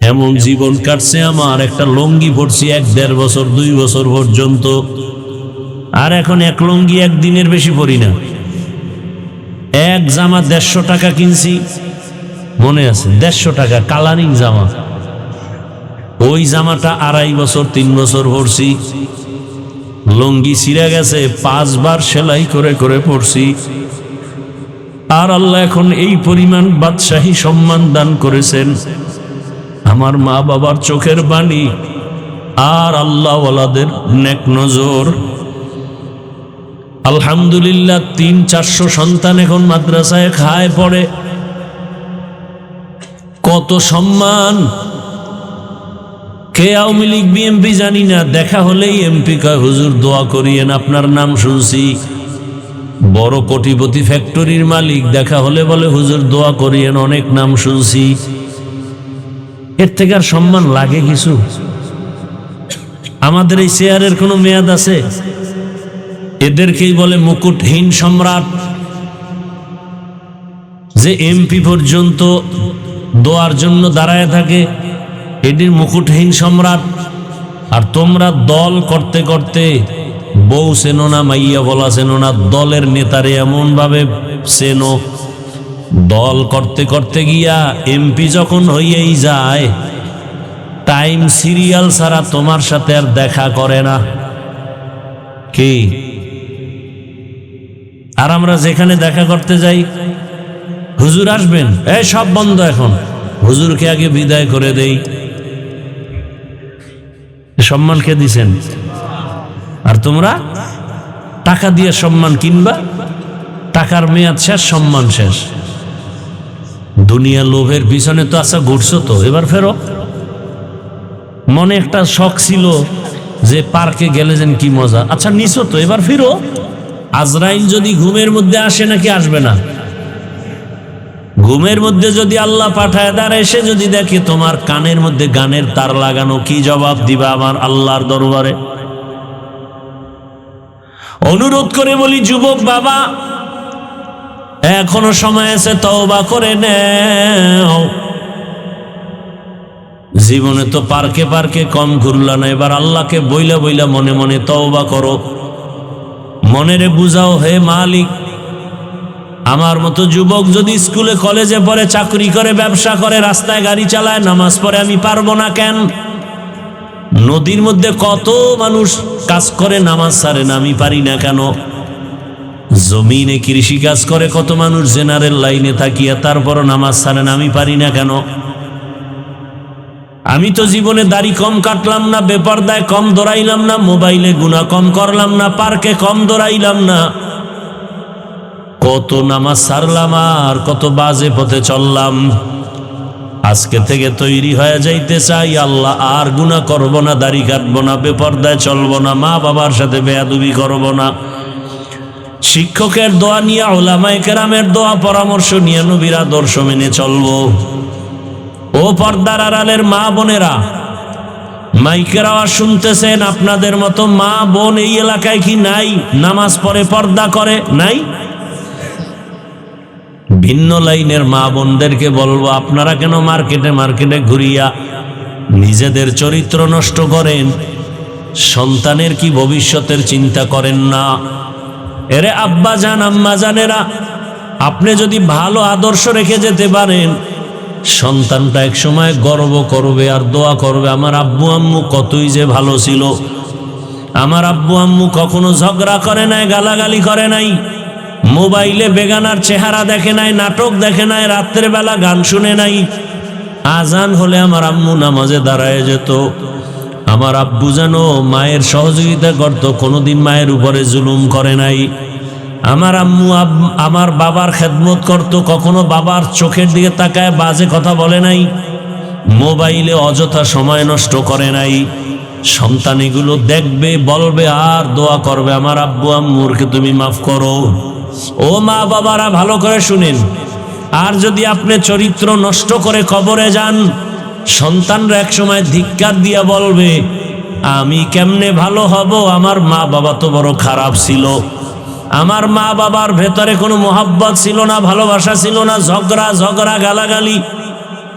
এমন জীবন কাটছে আমার, একটা লুঙ্গি পরছি 1-1.5 বছর 2 বছর পর্যন্ত, আর এখন এক লুঙ্গি একদিনের বেশি পরি না। এক জামা 150 টাকা কিনছি, মনে আছে, 150 টাকা কালারিং জামা। ওই জামাটা 2.5 বছর 3 বছর পরছি। লুঙ্গি ছিঁড়ে গেছে, 5 বার সেলাই করে করে পরছি। আর আল্লাহ এখন এই পরিমাণ বাদশাহী সম্মান দান করেছেন। আমার মা বাবার চোখের বাণী আর আল্লাহ ওয়ালাদের নেক নজর। আলহামদুলিল্লাহ 300-400 সন্তান এখন মাদ্রাসায় খায় পড়ে। কত সম্মান! কে আওয়ামী লীগ বিএমপি জানি না, দেখা হলেই এমপি কয় হুজুর দোয়া করিয়েন, আপনার নাম শুনছি। বড় কোটিপতি ফ্যাক্টরির মালিক, দেখা হলে বলে হুজুর দোয়া করিয়েন, অনেক নাম শুনছি। এর থেকে আর সম্মান লাগে কিছু? আমাদের এই চেয়ারের কোনো মেয়াদ আছে? এদেরকেই বলে মুকুটহীন সম্রাট। যে এমপি পর্যন্ত দোয়ার জন্য দাঁড়ায় থাকে, এটির মুকুটহীন সম্রাট। আর তোমরা দল করতে করতে বউ চেনো না, মাইয়া বলা চেনো না, দলের নেতারে এমন ভাবে চেনো, দল করতে করতে গিয়া এমপি যখন হইয়াই যায়, টাইম সিরিয়াল ছাড়া তোমার সাথে আর দেখা করে না। কি? আর আমরা যেখানে দেখা করতে যাই, হুজুর আসবেন, এই সব বন্ধ এখন, হুজুরকে আগে বিদায় করে দেই। সম্মান কে দিছেন? আর তোমরা টাকা দিয়ে সম্মান কিনবা, টাকার মেয়াদ শেষ, সম্মান শেষ। দুনিয়া লোভের পিছনে তো আচ্ছা ঘুরছো, তো এবার ফেরো। মনে একটা শখ ছিল যে পার্কে গেলে যেন কি মজা, আচ্ছা নিছো তো, এবার ফিরো। আজরাইল যদি ঘুমের মধ্যে আসে নাকি আসবে না? ঘুমের মধ্যে যদি আল্লাহ পাঠায়, তার এসে যদি দেখে তোমার কানের মধ্যে গানের তার লাগানো, কি জবাব দিবা আমার আল্লাহর দরবারে? অনুরোধ করে বলি যুবক বাবা, এখনো সময় আছে, তওবা করে নাও। জীবনে তো পার্কে পার্কে কম ঘুরলা না, এবার আল্লাহকে বইলা বইলা মনে মনে তওবা করো। মনেরে বুঝাও, হে মালিক, আমার মতো যুবক যদি স্কুলে কলেজে পড়ে, চাকরি করে, ব্যবসা করে, রাস্তায় গাড়ি চালায়, নামাজ পড়ে, আমি পারবো না কেন? নদীর মধ্যে কত মানুষ কাজ করে, নামাজ ছাড়ে না, আমি পারি না কেন? জমিনে কৃষি কাজ করে কত মানুষ, জেনারেল লাইনে থাকিয়া তারপরও নামাজ ছাড়ে না, আমি পারি না কেন? আমি তো জীবনে দাড়ি কম কাটলাম না, বেপরদায় কম দৌড়াইলাম না, মোবাইলে গুনাহ কম করলাম না, পার্কে কম দৌড়াইলাম না, কত নামাজ ছাড়লাম আর কত বাজে পথে চললাম। আজকে থেকে তৈরি হয়ে যাইতে চাই, আল্লাহ আর গুনাহ করব না, দাড়ি কাটবো না, বেপরদায় চলবো না, মা বাবার সাথে বেয়াদবি করব না। শিক্ষকের দোয়া নিয়ে, উলামায়ে কেরামের দোয়া পরামর্শ নিয়ে নবীর আদর্শ মেনে চলবো। ও পর্দার আড়ালের মা বোনেরা, মাইকের আওয়াজ শুনতেছেন, আপনাদের মতো মা বোন এই এলাকায় কি নাই? নামাজ পড়ে, পর্দা করে? নাই? ভিন্ন লাইনের মা বোনদেরকে বলবো, আপনারা কেন মার্কেটে মার্কেটে ঘুরিয়া নিজেদের চরিত্র নষ্ট করেন? সন্তানের কি ভবিষ্যতের চিন্তা করেন না? এরে আব্বা জান, আম্মা জানেরা, আপনি যদি ভালো আদর্শ রেখে যেতে পারেন, সন্তানটা এক সময় গর্ব করবে আর দোয়া করবে, আমার আব্বু আম্মু কতই যে ভালো ছিল, আমার আব্বু আম্মু কখনো ঝগড়া করে নাই, গালাগালি করে নাই, মোবাইলে বেগানার চেহারা দেখে নাই, নাটক দেখে নাই, রাত্রের বেলা গান শুনে নাই, আজান হলে আমার আম্মু নামাজে দাঁড়ায় যেত, আমার আব্বু যেন মায়ের সহযোগিতা করত, কোনোদিন মায়ের উপরে জুলুম করে নাই, আমার আম্মু আমার বাবার খেদমত করত, কখনো বাবার চোখের দিকে তাকায় বাজে কথা বলে নাই, মোবাইলে অযথা সময় নষ্ট করে নাই। সন্তান এগুলো দেখবে, বলবে আর দোয়া করবে, আমার আব্বু আম্মুরকে তুমি মাফ করো। ও মা বাবারা, ভালো করে শুনেন, আর যদি আপনি চরিত্র নষ্ট করে কবরে যান, সন্তানরা এক সময় ধিক্কার দিয়া বলবে, আমি কেমনে ভালো হব, আমার মা বাবা তো বড় খারাপ ছিল, আমার মা বাবার ভেতরে কোনো মোহাব্বত ছিল না, ভালোবাসা ছিল না, ঝগড়া ঝগড়া গালাগালি,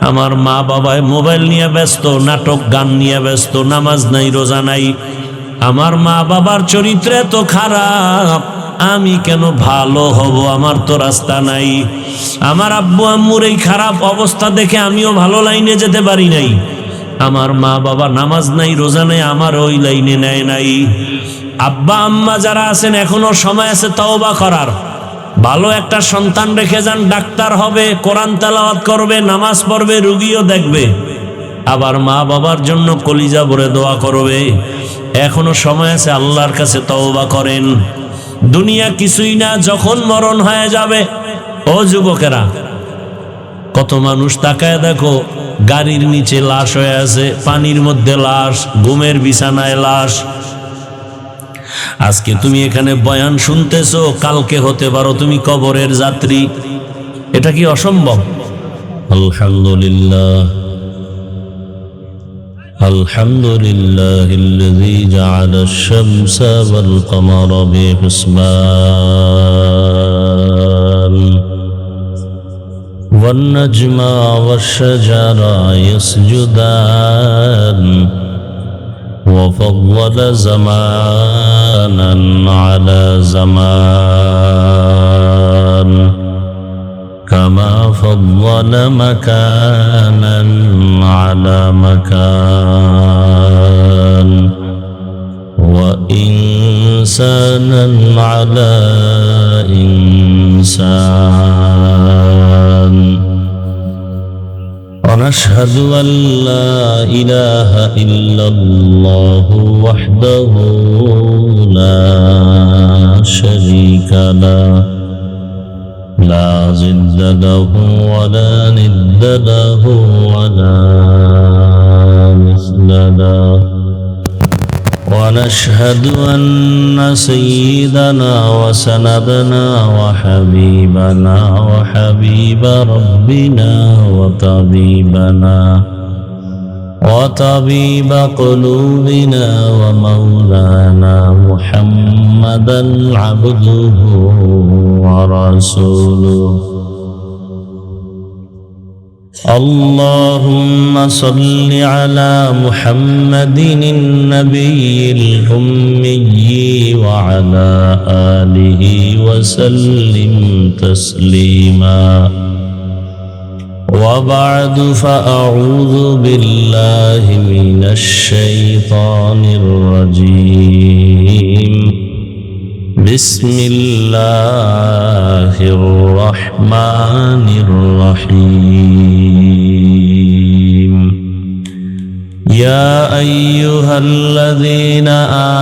আমার মা বাবায় মোবাইল নিয়ে ব্যস্ত, নাটক গান নিয়ে ব্যস্ত, নামাজ নাই, রোজা নাই। আমার মা বাবার চরিত্র এত খারাপ, আমি কেন ভালো হব? আমার তো রাস্তা নাই। আমার আব্বু আম্মুর এই খারাপ অবস্থা দেখে আমিও ভালো লাইনে যেতে পারি নাই। আমার মা বাবা নামাজ নাই, রোজা নাই, আমার ওই লাইনে নেয় নাই। আব্বা আম্মা যারা আছেন এখনো সময় আছে তওবা করার। ভালো একটা সন্তান রেখে যান, ডাক্তার হবে, কোরআন তেলাওয়াত করবে, নামাজ পড়বে, রুগীও দেখবে। আবার মা বাবার জন্য কলিজা ভরে দোয়া করবে। এখনো সময় আছে, আল্লাহর কাছে তওবা করেন। দুনিয়া কিছুই না, যখন মরণ হয়ে যাবে। ও যুবকেরা, কত মানুষ তাকায় দেখো, গাড়ির নিচে লাশ হয়ে আছে, পানির মধ্যে লাশ, ঘুমের বিছানায় লাশ। আজকে তুমি এখানে বয়ান শুনতেছো, কালকে হতে পারো তুমি কবরের যাত্রী। এটা কি অসম্ভব? আলহামদুলিল্লাহ, আলহামদুলিল্লাহিল্লাযী জাআলা আশ-শামসা ওয়াল কমারা বিহিসবান ওয়ান নাজমা ওয়াশ-শাজারা ইয়াসজুদান وفضل زمانا على زمان كما فضل مكانا على مكان وإنسانا على إنسان ونشهد أن لا إله إلا الله وحده لا شريك له لا ضد له ولا ند له ولا مثل له ونشهد أن سيدنا وسندنا وحبيبنا وحبيب ربنا وطبيب قلوبنا ومولانا محمدا عبده ورسوله اللهم صل على محمد النبي الأمي وعلى آله وسلم تسليما وبعد فأعوذ بالله من الشيطان الرجيم بسم الله الرحمن الرحيم يا أيها الذين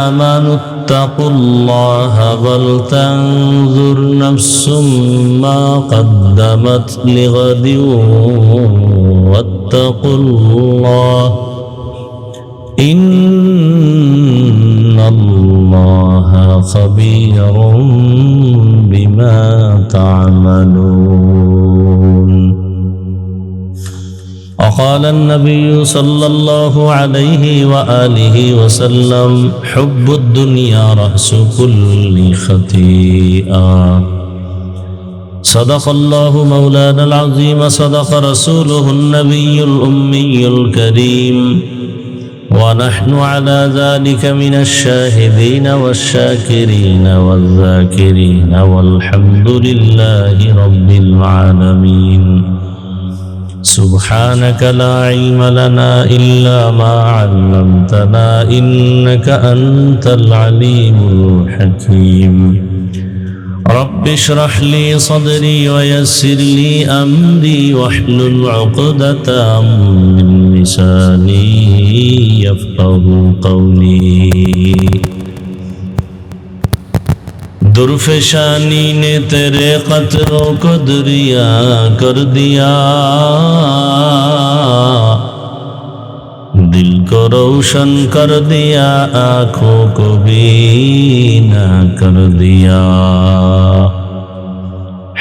آمنوا اتقوا الله ولتنظر نفس ما قدمت لغد واتقوا الله إن الله خبير بما تعملون وقال النبي صلى الله عليه وآله وسلم حب الدنيا رأس كل خطيئة صدق الله مولانا العظيم صدق رسوله النبي الأمي الكريم ونحن على ذلك من الشاهدين والشاكرين والذاكرين والحمد لله رب العالمين سبحانك لا علم لنا إلا ما علمتنا إنك أنت العليم الحكيم رب اشرح لي صدري ويسر لي أمري واحلل عقدة من لساني يفقه قولي दुर्फेशानी ने तेरे कतरों को दरिया कर दिया दिल को रोशन कर दिया आँखों को बीना कर दिया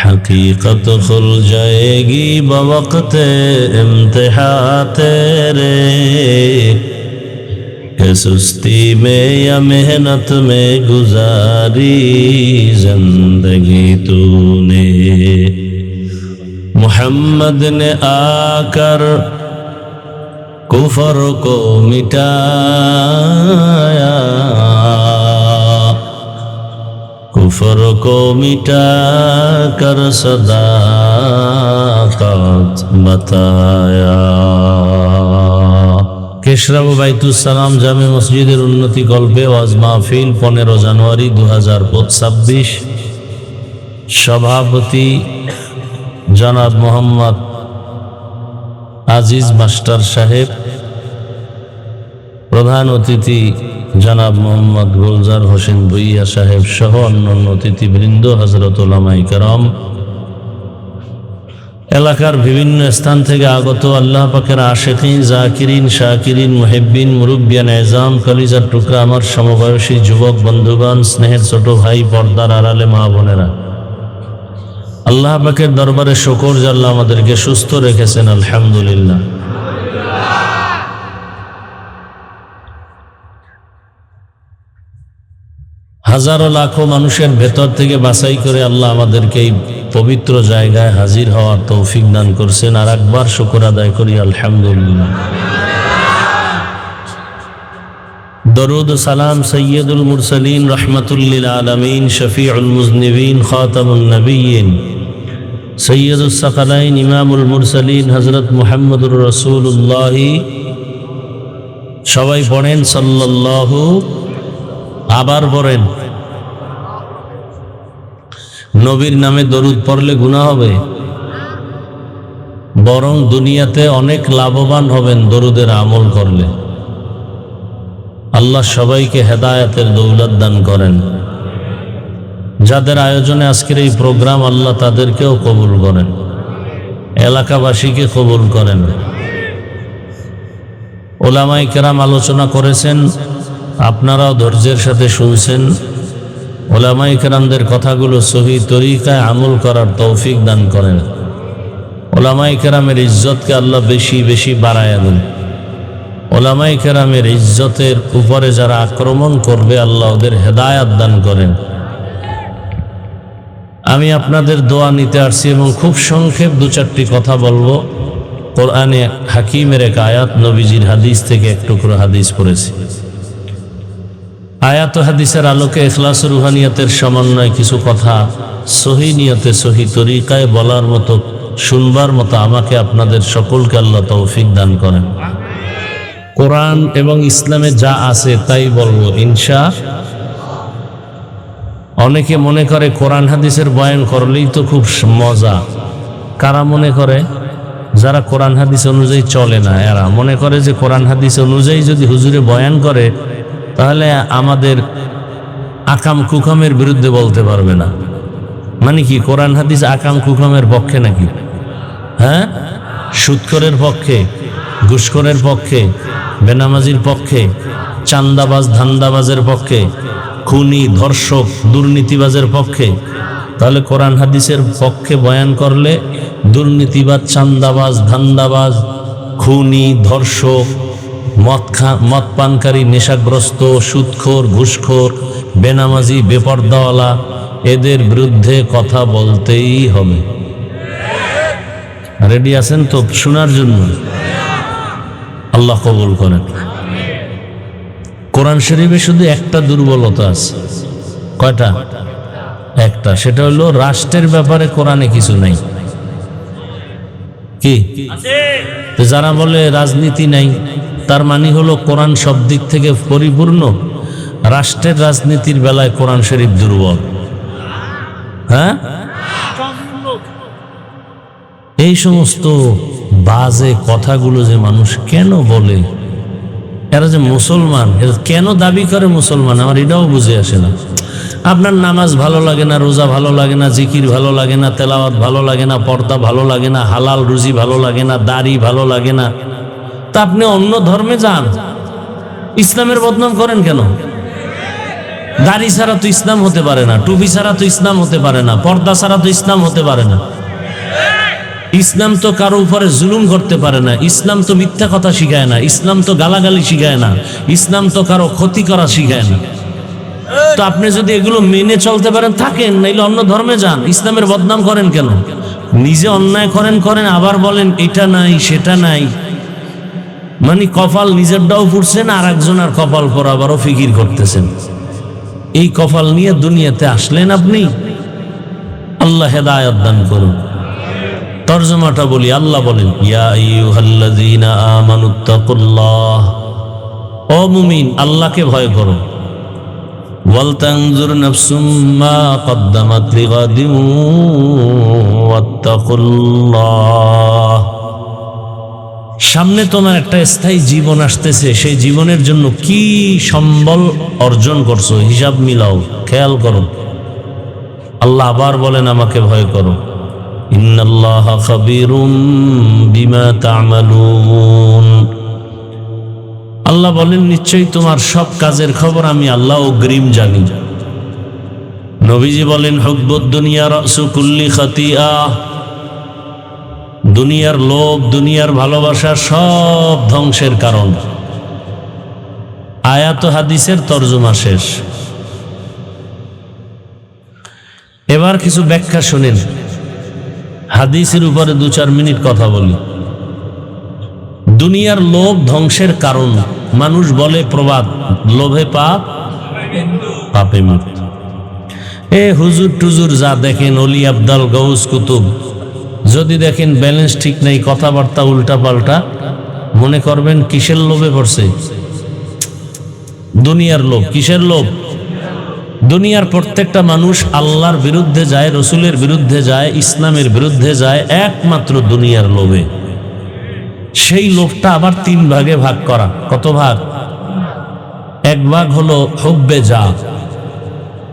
हकीकत खुल जाएगी बवक़्ते इम्तिहा तेरे कि सुस्ती में या मेहनत में गुजारी जिंदगी तूने मोहम्मद ने आकर कुफर को मिटाया, कुफर को मिटा कर सदाकत बताया। কেশরাবু বাইতুস সালাম জামে মসজিদের উন্নতি কল্পে ওয়াজ মাহফিল 15 জানুয়ারি 2026। সভাপতি জনাব মোহাম্মদ আজিজ মাস্টার সাহেব, প্রধান অতিথি জনাব মোহাম্মদ গুলজার হোসেন ভুইয়া সাহেব সহ অন্যান্য অতিথিবৃন্দ, হযরত উলামায়ে কেরাম, এলাকার বিভিন্ন স্থান থেকে আগত আল্লাহ পাকের আশিকিন, জাকিরিন, শাকিরিন, মুহিব্বিন, মুরব্বিয়ান এজাম, কলিজার টুকরা আমার সমবয়সী যুবক বন্ধুগণ, স্নেহের ছোট ভাই, পর্দার আড়ালে মা বোনেরা, আল্লাহ পাকের দরবারে শুকর যে আল্লাহ আমাদেরকে সুস্থ রেখেছেন, আলহামদুলিল্লাহ। হাজারো লাখো মানুষের ভেতর থেকে বাছাই করে আল্লাহ আমাদেরকে এই পবিত্র জায়গায় হাজির হওয়ার তৌফিক দান করছেন। আর একবার শুকর আদায় করি, আলহামদুলিল্লাহ। দরুদ ও সালাম সৈয়দুল মুরসালিন, রহমাতুল লিল আলামিন, শফিউল মুজনিবিন, খাতামুন নবিয়্যিন, সৈয়দুস সাকালাইন, ইমামুল মুরসালিন, হযরত মুহাম্মদুর রাসূলুল্লাহ। সবাই পড়েন সাল্লাল্লাহু, আবার পড়েন। নবীর নামে দরুদ পড়লে গুনাহ হবে? বরং দুনিয়াতে অনেক লাভবান হবেন দরুদের আমল করলে। আল্লাহ সবাইকে হেদায়েতের দৌলত দান করেন। যাদের আয়োজনে আজকের এই প্রোগ্রাম, আল্লাহ তাদেরকেও কবুল করেন, এলাকাবাসীকে কবুল করেন। উলামায়ে কেরাম আলোচনা করেছেন, আপনারাও ধৈর্যের সাথে শুনছেন। উলামায়ে কেরামদের কথাগুলো সহি তরিকায় আমল করার তৌফিক দান করেন। উলামায়ে কেরামের ইজ্জতকে আল্লাহ বেশি বেশি বাড়ায়া দেন। উলামায়ে কেরামের ইজ্জতের উপরে যারা আক্রমণ করবে, আল্লাহ ওদের হেদায়াত দান করেন। আমি আপনাদের দোয়া নিতে আসছি এবং খুব সংক্ষেপ 2-4টি কথা বলবো। কোরআনে হাকিমের এক আয়াত, নবীজির হাদিস থেকে এক টুকরো হাদিস পড়েছি। আয়াত হাদিসের আলোকে ইখলাস রুহানিয়াতের সমন্বয়ে কিছু কথা সহি নিয়তে, সহি তরিকায় বলার মতো, শুনবার মতো আমাকে আপনাদের সকলকে আল্লাহ তৌফিক দান করেন। কোরআন এবং ইসলামে যা আছে তাই বলবো ইনশাআল্লাহ। অনেকে মনে করে কোরআন হাদিসের বয়ান করলেই তো খুব মজা। কারা মনে করে? যারা কোরআন হাদিস অনুযায়ী চলে না, এরা মনে করে যে কোরআন হাদিস অনুযায়ী যদি হুজুরে বয়ান করে তাহলে আমাদের আকাম কুকামের বিরুদ্ধে বলতে পারবে না। মানে কি, কোরআন হাদিস আকাম কুকামের পক্ষে নাকি? হ্যাঁ, সুদখোরের পক্ষে, ঘুষখোরের পক্ষে, বেনামাজির পক্ষে, চান্দাবাজ ধান্দাবাজের পক্ষে, খুনি, ধর্ষক, দুর্নীতিবাজের পক্ষে। তাহলে কোরআন হাদিসের পক্ষে বয়ান করলে দুর্নীতিবাজ, চান্দাবাজ, ধান্দাবাজ, খুনি, ধর্ষক, মদ পানকারী, নেশাগ্রস্ত, সুদখোর, ঘুষখোর, বেনামাজি, বেপর্দাওয়ালা, এদের বিরুদ্ধে কথা বলতেই হবে। রেডি আছেন তো শোনার জন্য? আল্লাহ কবুল করেন। কোরআন শরীফে শুধু একটা দুর্বলতা আছে। কয়টা? একটা। সেটা হলো রাষ্ট্রের ব্যাপারে কোরআনে কিছু নাই। কি? যারা বলে রাজনীতি নাই, তার মানে হলো কোরআন সব দিক থেকে পরিপূর্ণ, রাষ্ট্রের রাজনীতির বেলায় কোরআন শরীফ দুর্বল। হ্যাঁ, এই সমস্ত বাজে কথাগুলো যে মানুষ কেন বলে, এরা যে মুসলমান, এরা কেন দাবি করে মুসলমান, আমার এটাও বুঝে আসে না। আপনার নামাজ ভালো লাগে না, রোজা ভালো লাগে না, জিকির ভালো লাগে না, তেলাওয়াত ভালো লাগে না, পর্দা ভালো লাগে না, হালাল রুজি ভালো লাগে না, দাড়ি ভালো লাগে না, তা আপনি অন্য ধর্মে যান, ইসলামের বদনাম করেন কেন? দাড়ি ছাড়া তো ইসলাম হতে পারে না, টুপি ছাড়া তো ইসলাম হতে পারে না, পর্দা ছাড়া তো ইসলাম হতে পারে না। ইসলাম তো কারো উপরে জুলুম করতে পারে না, ইসলাম তো মিথ্যা কথা শিখায় না, ইসলাম তো গালাগালি শিখায় না, ইসলাম তো কারো ক্ষতি করা শিখায় না। তো আপনি যদি এগুলো মেনে চলতে পারেন থাকেন, নাইলে অন্য ধর্মে যান, ইসলামের বদনাম করেন কেন? নিজে অন্যায় করেন আবার বলেন এটা নাই সেটা নাই, মানে কপাল নিজেরটাও পুড়ছেন আর একজনের কপাল পর আবারও ফিকির করতেছেন। এই কপাল নিয়ে দুনিয়াতে আসলেন আপনি? আল্লাহ হেদায়েত দান করুন। তরজমাটা বলি, আল্লাহ বলেন ইয়া আইয়ুহাল্লাযীনা আমানুত্তাকুল্লাহ, ও মুমিন আল্লাহকে ভয় করো। ওয়ালতানজুর নাফসুম মা কদ্দামাত লিগাদিন ওয়াত্তাকুল্লাহ, সামনে তোমার একটা স্থায়ী জীবন আসতেছে, সেই জীবনের জন্য কি সম্বল অর্জন করছো হিসাব মিলাও, খেয়াল করো। আল্লাহ আবার বলেন আমাকে ভয় করো। ইন্নাল্লাহা খাবীরুম বিমা তা'মালুন, আল্লাহ বলেন নিশ্চয়ই তোমার সব কাজের খবর আমি আল্লাহ অগ্রিম জানি। নবীজি বলেন হুব্বুদ দুনিয়া রাসু কুল্লি খাতিয়া, দুনিয়ার লোভ দুনিয়ার ভালোবাসা সব ধ্বংসের কারণ। আয়াত হাদিসের তরজমা শেষ। এবার কিছু ব্যাখ্যা শুনেন, হাদিসের উপরে 2-4 মিনিট কথা বলি। দুনিয়ার লোভ ধ্বংসের কারণ, মানুষ বলে প্রবাদ লোভে পাপ পাপে মৃত্যু। হুজুর টুজুর যা দেখেন, অলি আবদাল গৌস কুতুব, যদি দেখেন ব্যালেন্স ঠিক নাই, কথাবার্তা উল্টা পাল্টা, মনে করবেন কিসের লোভে পড়ছে? দুনিয়ার লোভ। কিসের লোভ? দুনিয়ার প্রত্যেকটা মানুষ আল্লাহর বিরুদ্ধে যায়, রসুলের বিরুদ্ধে যায়, ইসলামের বিরুদ্ধে যায় একমাত্র দুনিয়ার লোভে। সেই লোভটা আবার 3 ভাগে ভাগ করা। কত ভাগ? এক ভাগ হলো হুব্বে যা,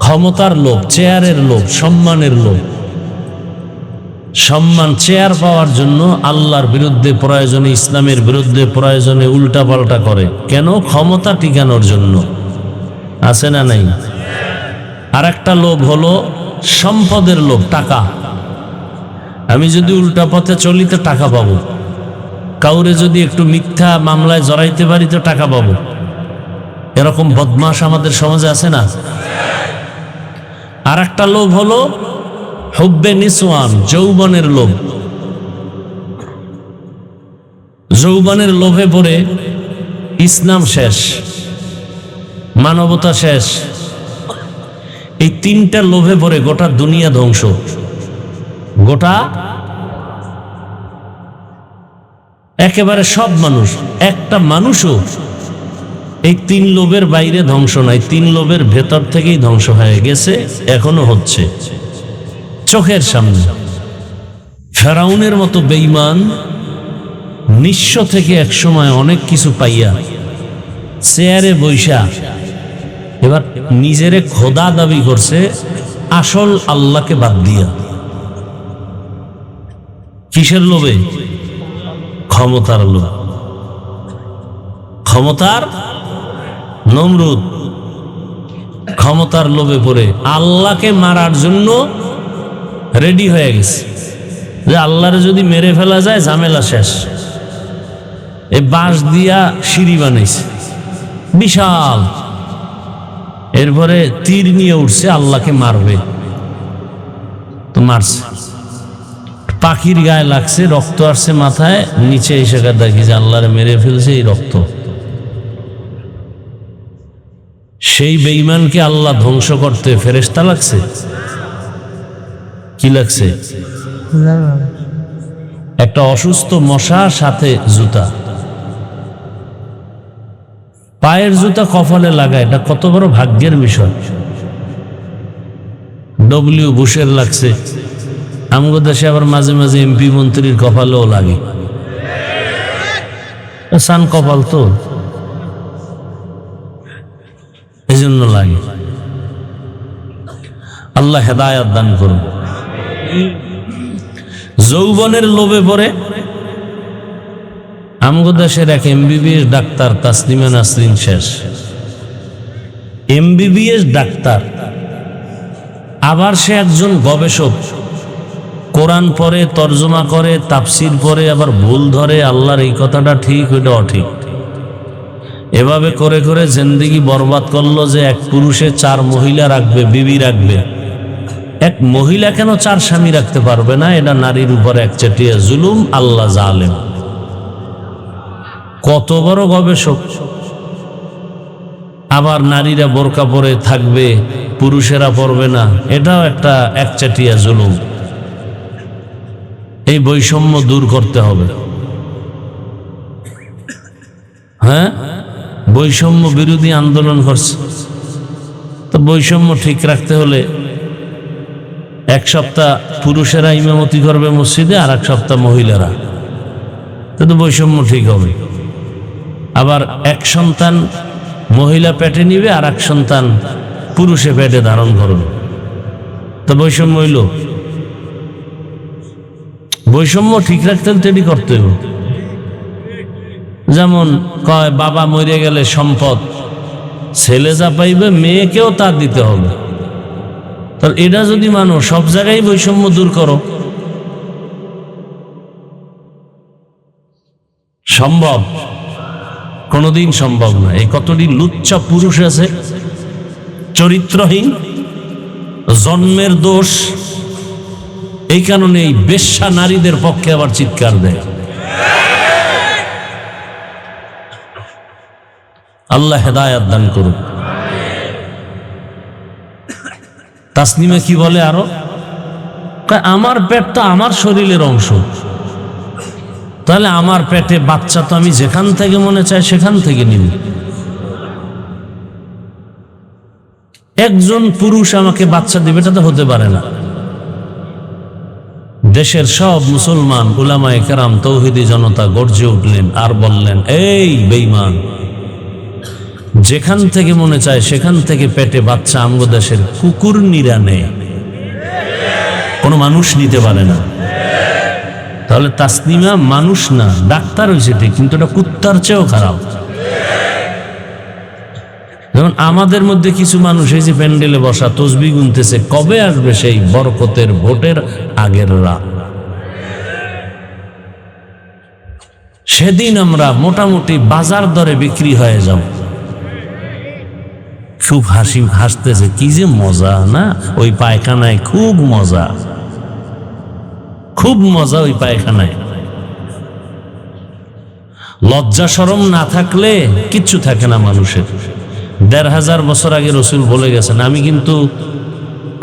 ক্ষমতার লোভ, চেয়ারের লোভ, সম্মানের লোভ। সম্মান, চেয়ার পাওয়ার জন্য আল্লাহর বিরুদ্ধে প্রয়োজনে, ইসলামের বিরুদ্ধে প্রয়োজনে উল্টা পাল্টা করে। কেন? ক্ষমতা টিকানোর জন্য। আছে না নাই? আর একটা লোভ হলো সম্পদের লোভ, টাকা। আমি যদি উল্টা পথে চলি তো টাকা পাবো, কাউরে যদি একটু মিথ্যা মামলায় জড়াইতে পারি তো টাকা পাবো। এরকম বদমাশ আমাদের সমাজে আছে না? আর একটা লোভ হলো হুব্বে নিসওয়ান, যৌবনের লোভ। যৌবনের লোভে পড়ে ইসলাম শেষ, মানবতা শেষ। এই 3টা লোভে পড়ে গোটা দুনিয়া ধ্বংস। গোটা একেবারে সব মানুষ, একটা মানুষও এই 3 লোভের বাইরে ধ্বংস নাই। 3 লোভের ভেতর থেকেই ধ্বংস হয়ে গেছে, এখনো হচ্ছে চোখের সামনে। ফেরাউনের মতো বেঈমান নিঃস্ব থেকে একসময় অনেক কিছু পাইয়া চেয়ারে বৈশা এবার নিজেরে খোদা দাবি করছে, আসল আল্লাহকে বাদ দিয়া। কিসের লোভে? ক্ষমতার লোভ। ক্ষমতার নমরুদ ক্ষমতার লোভে পড়ে আল্লাহকে মারার জন্য রেডি হয়ে গেছে, যে আল্লাহরে যদি মেরে ফেলা যায় ঝামেলা শেষ। এই বাঁশ দিয়া সিঁড়ি বানাইছে বিশাল, এরপরে তীর নিয়ে উঠছে, আল্লাহকে মারবে। তো মারছে, পাখির গায়ে লাগছে, রক্ত আসছে মাথায়, নিচে এসে দেখি যে আল্লাহরে মেরে ফেলছে এই রক্ত। সেই বেঈমানকে আল্লাহ ধ্বংস করতে ফেরেশতা লাগছে? কি লাগছে? একটা অসুস্থ মশা, সাথে জুতা। পায়ের জুতা কপালে লাগায়, এটা কত বড় ভাগ্যের বিষয়। ডব্লিউ বুশের লাগছে, আমাদের দেশে আবার মাঝে মাঝে এমপি মন্ত্রীর কপালেও লাগে। সান কপাল তো, এই জন্য লাগে। আল্লাহ হেদায়াত দান করুন। যৌবনের লোভে পড়ে আমাদের দেশের এক এমবিবিএস ডাক্তার তাসলিমা নাসরিন শেষ। এমবিবিএস ডাক্তার, আবার সে একজন গবেষক। কোরআন পড়ে, তর্জমা করে, তাফসির পড়ে, আবার ভুল ধরে, আল্লাহর এই কথাটা ঠিক ওইটা অঠিক। এভাবে করে করে জিন্দেগি বরবাদ করলো, যে এক পুরুষে 4 মহিলা রাখবে, বিবি রাখবে। এক মহিলা কেন 4 স্বামী রাখতে পারবে না? এটা নারীর উপর একচেটিয়া জুলুম। আল্লাহ জালেম। কত বড় গবেষক। আবার নারীরা বোরকা পরে থাকবে, পুরুষেরা পরবে না, এটাও একটা একচেটিয়া জুলুম। এই বৈষম্য দূর করতে হবে। হ্যাঁ, বৈষম্য বিরোধী আন্দোলন করছে। তো বৈষম্য ঠিক রাখতে হলে এক সপ্তাহ পুরুষেরা ইমামতি করবে মসজিদে, আর এক সপ্তাহ মহিলারা, তো বৈষম্য ঠিক হবে। আবার এক সন্তান মহিলা পেটে নিবে, আর এক সন্তান পুরুষে পেটে ধারণ করবে, তো বৈষম্য হইল। বৈষম্য ঠিক রাখতে তৈরি করতে হবে। যেমন কয় বাবা মরে গেলে সম্পদ ছেলে যা পাইবে মেয়েকেও তা দিতে হবে। তাহলে এটা যদি মানো, সব জায়গায় বৈষম্য দূর করো। সম্ভব? কোনোদিন সম্ভব না। এই কতটি লুচ্চা পুরুষ আছে, চরিত্রহীন, জন্মের দোষ। এই কারণে এই বেশ্যা নারীদের পক্ষে আবার চিৎকার দেয়। আল্লাহ হেদায়াত দান করুন। তাসনিমা কি বলে আরো? আমার পেট তো আমার শরীরের অংশ, তাহলে আমার পেটে বাচ্চা তো আমি যেখান থেকে মনে চাই সেখান থেকে নিব। একজন পুরুষ আমাকে বাচ্চা দিবে, এটা তো হতে পারে না। দেশের সব মুসলমান উলামায়ে কেরাম তৌহিদি জনতা গর্জে উঠলেন আর বললেন, এই বেঈমান, যেখান থেকে মনে চায় সেখান থেকে পেটে বাচ্চা আমগো দেশের কুকুর নিরা নেয়, কোনো মানুষ নিতে পারে না। তাহলে তাসনিমা মানুষ না, ডাক্তার হয়েছে ঠিক, কিন্তু এটা কুত্তার চেয়েও খারাপ। যেমন আমাদের মধ্যে কিছু মানুষ এই যে প্যান্ডেলে বসা তসবিহ গুনতেছে, কবে আসবে সেই বরকতের ভোটের আগের রাত? সেদিন আমরা মোটামুটি বাজার দরে বিক্রি হয়ে যাব। খুব হাসতেছে, কি যে মজা না ওই পায়খানায়, খুব মজা, খুব মজা ওই পায়খানায়। লজ্জা শরম না থাকলে কিচ্ছু থাকে না মানুষের। ১৫০০ বছর আগে রসুল বলে গেছেন, আমি কিন্তু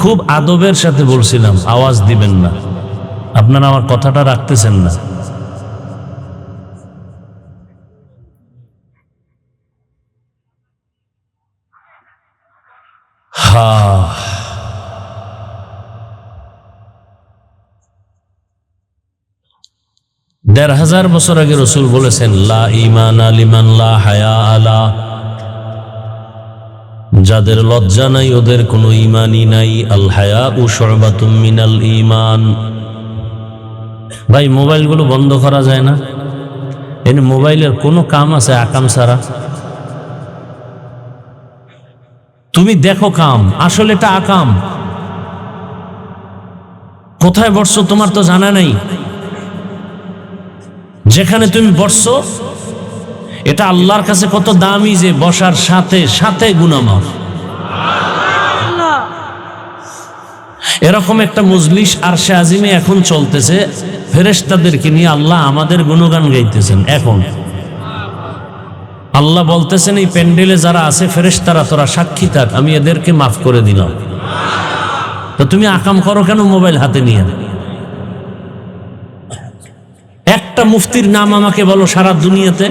খুব আদবের সাথে বলছিলাম আওয়াজ দিবেন না, আপনারা আমার কথাটা রাখতেছেন না। হ্যাঁ, ১৫০০ বছর আগে রসুল বলেছেন, লা ঈমানা লিমান লা হায়া আলা, যাদের লজ্জা নাই ওদের কোনো ঈমানই নাই। আল হায়াউ শুবাতুম মিনাল ঈমান। ভাই, মোবাইলগুলো বন্ধ করা যায় না? এনে মোবাইলের কোনো কাম আছে আকাম ছাড়া? তুমি দেখো কাম, আসলে এটা আকাম। কোথায় বসছো তোমার তো জানা নাই। যেখানে তুমি বসছো এটা আল্লাহর কাছে কত দামি যে বসার সাথে সাথে গুনাহ মাফ। এরকম একটা মজলিস আরশে আজিমে এখন চলতেছে, ফেরেশতাদেরকে নিয়ে আল্লাহ আমাদের গুণগান গাইতেছেন। এখন আল্লাহ বলতেছেন, এই প্যান্ডেলে যারা আছে ফেরেশতারা তোরা সাক্ষী থাক, আমি এদেরকে মাফ করে দিলাম। তো তুমি আকাম করো কেন মোবাইল হাতে নিয়ে? একটা মুফতির নাম আমাকে বলো সারা দুনিয়াতে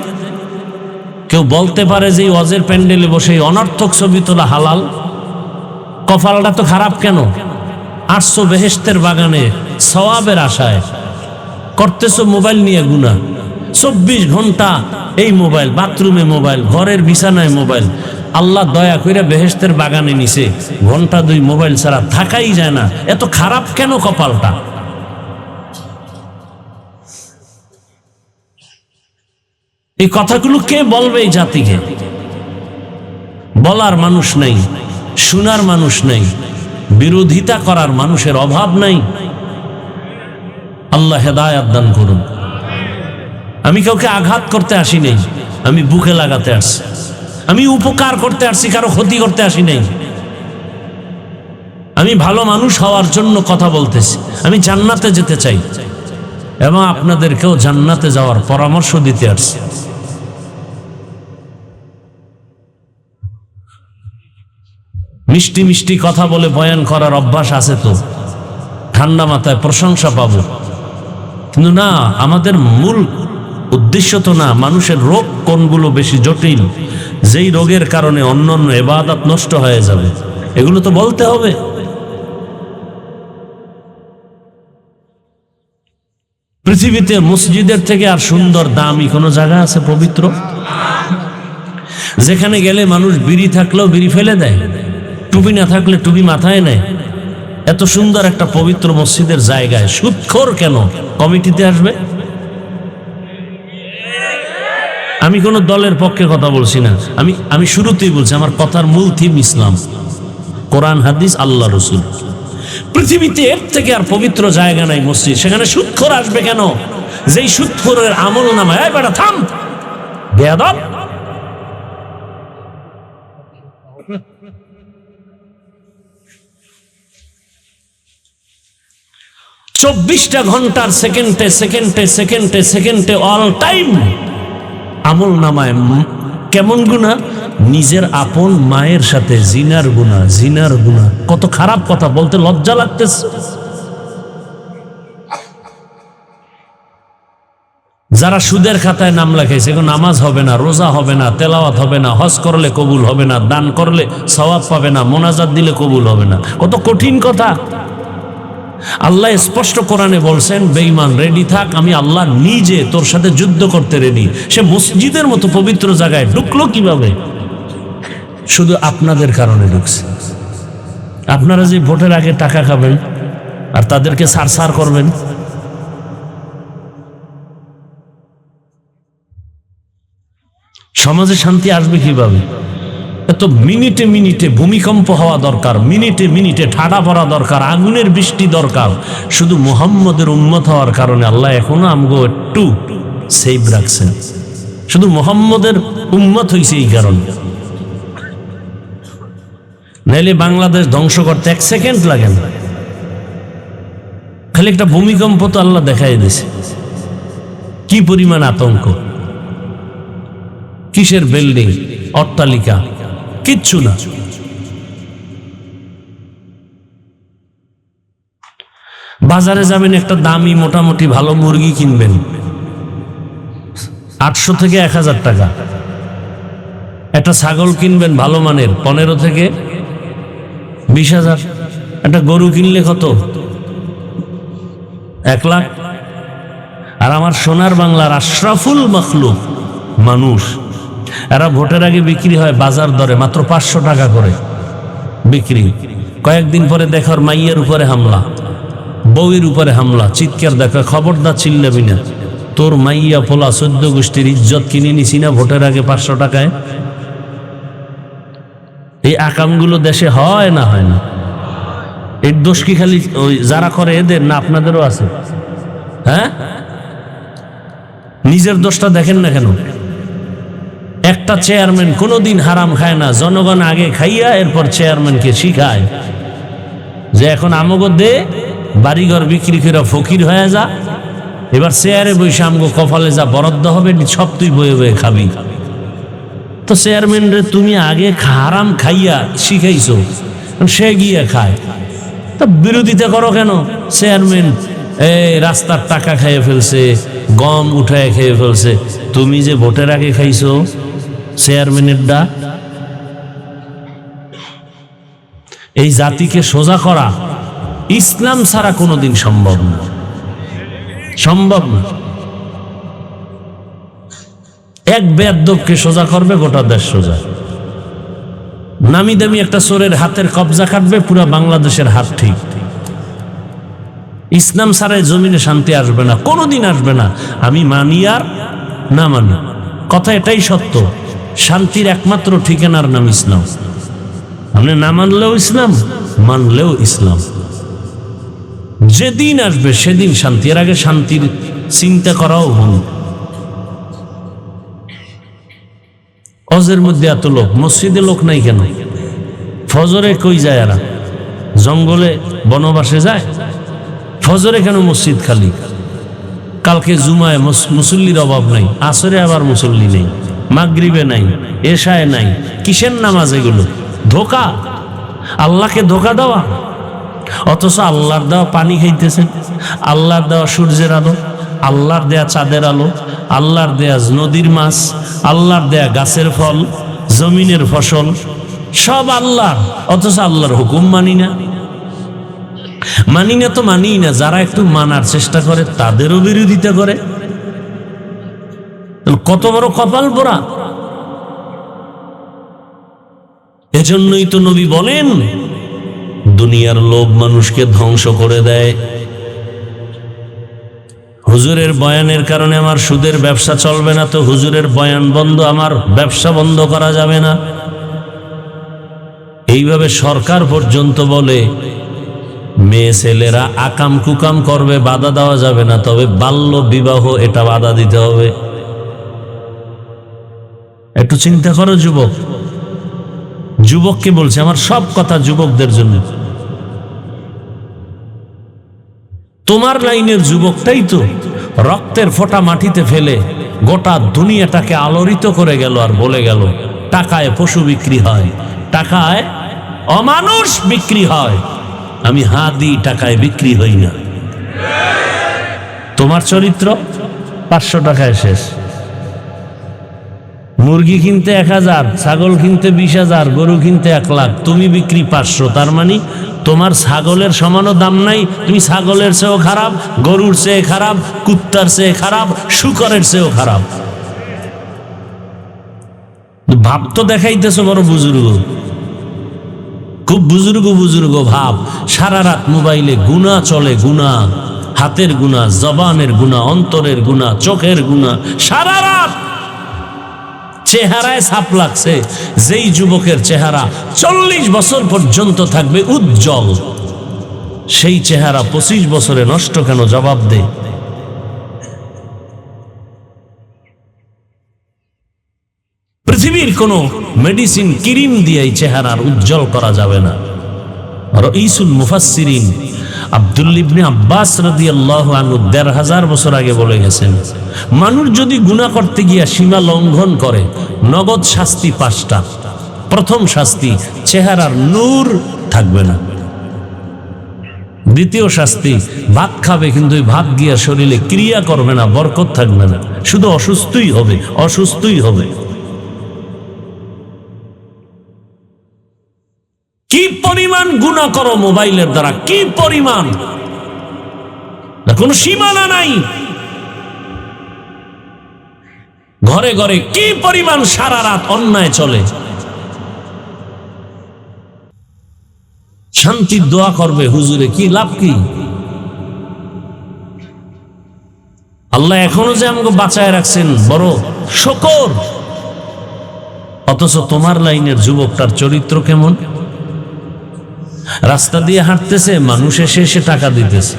কেউ বলতে পারে যে ওয়াজের প্যান্ডেলে বসে অনর্থক ছবি তোলা হালাল? কপালটা তো খারাপ কেন? আসছো বেহেশতের বাগানে সওয়াবের আশায়, করতেছো মোবাইল নিয়ে গুনাহ। ২৪ ঘন্টা এই মোবাইল, বাথরুমে মোবাইল, ঘরের বিছানায় মোবাইল। আল্লাহ দয়া কইরা বেহেশতের বাগানে নিছে, ঘন্টা ২ মোবাইল ছাড়া থাকাই যায় না। এত খারাপ কেন কপালটা? এই কথাগুলো কে বলবে এই জাতিকে? বলার মানুষ নেই, শোনার মানুষ নেই, বিরোধিতা করার মানুষের অভাব নাই। আল্লাহ হেদায়াত দান করুন। আমি কাউকে আঘাত করতে আসি নাই, আমি বুকে লাগাতে আসছি। আমি উপকার করতে আসছি, কারো ক্ষতি করতে আসি নাই। আমি ভালো মানুষ হওয়ার জন্য কথা বলতেছি। আমি জান্নাতে যেতে চাই এবং আপনাদেরকেও জান্নাতে যাওয়ার পরামর্শ দিতে আসছি। মিষ্টি মিষ্টি কথা বলে বয়ান করার অভ্যাস আছে তো, ঠান্ডা মাথায় প্রশংসা পাবো, কিন্তু না, আমাদের মূল উদ্দেশ্য তো না। মানুষের রোগ কোনগুলো বেশি জটিল, যেই রোগের কারণে অন্যান্য ইবাদত নষ্ট হয়ে যাবে, এগুলো তো বলতে হবে। পৃথিবীতে মসজিদের থেকে আর সুন্দর দামি কোনো জায়গা আছে পবিত্র? যেখানে গেলে মানুষ বিড়ি থাকলেও বিড়ি ফেলে দেয়, টুপি না থাকলে টুপি মাথায় নেয়। এত সুন্দর একটা পবিত্র মসজিদের জায়গায় সুদখোর কেন কমিটিতে আসবে? আমি কোনো দলের পক্ষে কথা বলছি না, আমি শুরুতেই বলছি আমার কথার মূল থিম ইসলাম, কোরআন, হাদিস, আল্লাহ, রসুল। পৃথিবীতে এর থেকে আর পবিত্র জায়গা নাই মসজিদ, সেখানে সুদখোর আসবে কেন? যেই সুদখোরের আমল নামায়, এই বেটা থাম, বেয়াদব। চব্বিশটা ঘন্টার সেকেন্ডে সেকেন্ডে সেকেন্ডে সেকেন্ডে অল টাইম আমল নামায় কেমন গুনাহ? নিজের আপন মায়ের সাথে জিনার গুনাহ, জিনার গুনাহ। কত খারাপ কথা, বলতে লজ্জা লাগতেছে। যারা সুদের খাতায় নাম লেখাইছে, এখন নামাজ হবে না, রোজা হবে না, তেলাওয়াত হবে না, হজ করলে কবুল হবে না, দান করলে সওয়াব পাবে না, মোনাজাত দিলে কবুল হবে না। কত কঠিন কথা। আল্লাহ স্পষ্ট কোরআনে বলছেন, বেঈমান রেডি থাক, আমি আল্লাহ নিজে তোর সাথে যুদ্ধ করতে রেডি। সে মসজিদের মতো পবিত্র জায়গায় ঢুকলো কিভাবে? শুধু আপনাদের কারণে ঢুকছে। আপনারা যে ভোটের আগে টাকা খাবেন আর তাদেরকে সারসার করবেন, সমাজে শান্তি আসবে কিভাবে? এত মিনিটে মিনিটে ভূমিকম্প হওয়া দরকার, মিনিটে মিনিটে ঠাডা পড়া দরকার, আগুনের বৃষ্টি দরকার। শুধু মুহাম্মদের উম্মত হওয়ার কারণে আল্লাহ এখনো আমগো একটু সেভ রাখছেন। শুধু মুহাম্মদের উম্মত হয়েছে এই কারণে, নাইলে বাংলাদেশ ধ্বংস করতে 1 সেকেন্ড লাগে না। খালি একটা ভূমিকম্প তো আল্লাহ দেখাই দিয়েছে। কি পরিমাণ আতঙ্ক, কিসের বিল্ডিং, অট্টালিকা, কিচ্ছু না। বাজারে যাবেন, একটা দামি মোটামুটি ভালো মুরগি কিনবেন 800 থেকে 1000 টাকা। একটা ছাগল কিনবেন ভালো মানের 15 থেকে 20,000। একটা গরু কিনলে কত? 1 লাখ। আর আমার সোনার বাংলার আশরাফুল মখলুক মানুষ, এরা ভোটের আগে বিক্রি হয় বাজার দরে মাত্র 500 টাকা করে বিক্রি। কয়েকদিন পরে দেখার মাইয়ের উপরে হামলা, বউয়ের উপরে হামলা, চিৎকার দেখা, খবরদার চিল্লাবি না, তোর মাইয়া পোলা 14 গোষ্ঠীর ইজ্জত কিনে নিছি না ভোটের আগে 500 টাকায়। এই আকামগুলো দেশে হয় না? হয় না? এর দোষ কি খালি ওই যারা করে এদের, না আপনাদেরও আছে? হ্যাঁ, নিজের দোষটা দেখেন না কেন? একটা চেয়ারম্যান কোনোদিন হারাম খায় না, জনগণ আগে খাইয়া এরপর চেয়ারম্যানকে শিখায় যে এখন আমগো দে, বাড়িঘর বিক্রি করে ফকির হয়ে যা, এবার চেয়ারে বসে আমগো কপালে যা বরাদ্দ হবে সব তুই বয়ে বয়ে খাবি। তো চেয়ারম্যান রে তুমি আগে হারাম খাইয়া শিখাইছো, সে গিয়ে খায়, তা বিরোধিতা করো কেন? চেয়ারম্যান এই রাস্তার টাকা খাইয়ে ফেলছে, গম উঠায় খেয়ে ফেলছে, তুমি যে ভোটের আগে খাইছো চেয়ারম্যানের ডা। এই জাতিকে সোজা করা ইসলাম ছাড়া কোনোদিন সম্ভব না, সম্ভব না। এক বেয়াদবকে সোজা করবে গোটা দেশ সোজা। নামি দামি একটা চোরের হাতের কবজা কাটবে, পুরা বাংলাদেশের হাত ঠিক। ইসলাম ছাড়াই জমিনে শান্তি আসবে না, কোনোদিন আসবে না। আমি মানি আর না মানি, কথা এটাই সত্য। শান্তির একমাত্র ঠিকানার নাম ইসলাম। আপনি না মানলেও ইসলাম, মানলেও ইসলাম। যেদিন আসবে সেদিন শান্তি, এর আগে শান্তির চিন্তা করাও ভুল। হজের মধ্যে এত লোক, মসজিদে লোক নাই কেন? ফজরে কই যায় এরা? জঙ্গলে বনবাসে যায়, ফজরে কেন মসজিদ খালি, কালকে জুমায় মুসল্লির অভাব নাই, আসরে আবার মুসল্লি নেই, মাগরিবে নাই, এশায় নাই, কিসের নামাজ এগুলো? ধোকা, আল্লাহকে ধোকা দেওয়া। অথচ আল্লাহর দেওয়া পানি খাইতেছেন, আল্লাহর দেওয়া সূর্যের আলো, আল্লাহর দেয়া চাঁদের আলো, আল্লাহর দেয়া নদীর মাছ, আল্লাহর দেয়া গাছের ফল, জমিনের ফসল, সব আল্লাহ। অথচ আল্লাহর হুকুম মানি না। মানি না তো মানি না, যারা একটু মানার চেষ্টা করে তাদেরও বিরোধিতা করে। কত বড় কপাল পোড়া! এজন্যই তো নবী বলেন, দুনিয়ার লোভ মানুষকে ধ্বংস করে দেয়। হুজুরের বয়ানের কারণে আমার সুদের ব্যবসা চলবে না, তো হুজুরের বয়ান বন্ধ, আমার ব্যবসা বন্ধ করা যাবে না। এইভাবে সরকার পর্যন্ত বলে মেয়ে ছেলেরা আকাম কুকাম করবে, বাধা দেওয়া যাবে না, তবে বাল্য বিবাহ এটা বাধা দিতে হবে। একটু চিন্তা করো যুবক, যুবককে বলছে, আমার সব কথা যুবকদের জন্য। তোমার লাইনের যুবকটাই তো রক্তের ফোঁটা মাটিতে ফেলে গোটা দুনিয়াটাকে আলোড়িত করে গেল, আর বলে গেল টাকায় পশু বিক্রি হয়, টাকায় অমানুষ বিক্রি হয়, আমি হাত দিই, টাকায় বিক্রি হই না। তোমার চরিত্র 500 টাকায় শেষ। মুরগি কিনতে 1000, ছাগল কিনতে 20,000, গরু কিনতে 1 লাখ, তুমি বিক্রি 500। তার মানে তোমার ছাগলের সমানও দাম নাই, তুমি ছাগলের চেয়েও খারাপ, গরুর চেয়ে খারাপ, কুত্তার চেয়ে খারাপ, শুকরের চেয়েও খারাপ। ভাব তো দেখাইতেছো বড় বুজুর্গ, খুব বুজুর্গ ভাব। সারা রাত মোবাইলে গুনাহ চলে, গুনাহ, হাতের গুনাহ, জবানের গুনাহ, অন্তরের গুনাহ, চোখের গুনাহ, সারা রাত। চেহারায় ছাপ লাগছে। যেই যুবকের চেহারা 40 বছর পর্যন্ত থাকবে উজ্জ্বল, সেই চেহারা 25 বছরে নষ্ট কেন? জবাব দে। পৃথিবীর কোন মেডিসিন, ক্রিম দিয়ে এই চেহারার উজ্জ্বল করা যাবে না। রাইসুল মুফাসসিরিন আব্দুল্লাহ ইবনে আব্বাস রাদিয়াল্লাহু আনহু 1500 বছর আগে বলে গেছেন, মানুষ যদি গুনাহ করতে গিয়া সীমা লঙ্ঘন করে, নগদ শাস্তি 5টা। প্রথম শাস্তি, চেহারার নূর থাকবে না। দ্বিতীয় শাস্তি, ভাত খাবে কিন্তু ওই ভাত গিয়া শরীরে ক্রিয়া করবে না, বরকত থাকবে না, শুধু অসুস্থই হবে, অসুস্থই হবে। কি পরিমাণ গুনাহ করো মোবাইলের দ্বারা, কি পরিমাণ, কোনো সীমানা নাই। ঘরে ঘরে কি পরিমাণ সারা রাত অন্যায় চলে। শান্তির দোয়া করবে হুজুরে, কি লাভ? কি আল্লাহ এখনো যে আমাকে বাঁচায় রাখছেন, বড় শুকর। অথচ তোমার লাইনের যুবকটার চরিত্র কেমন? রাস্তা দিয়ে হাঁটতেছে, মানুষ এসে এসে টাকা দিতেছে।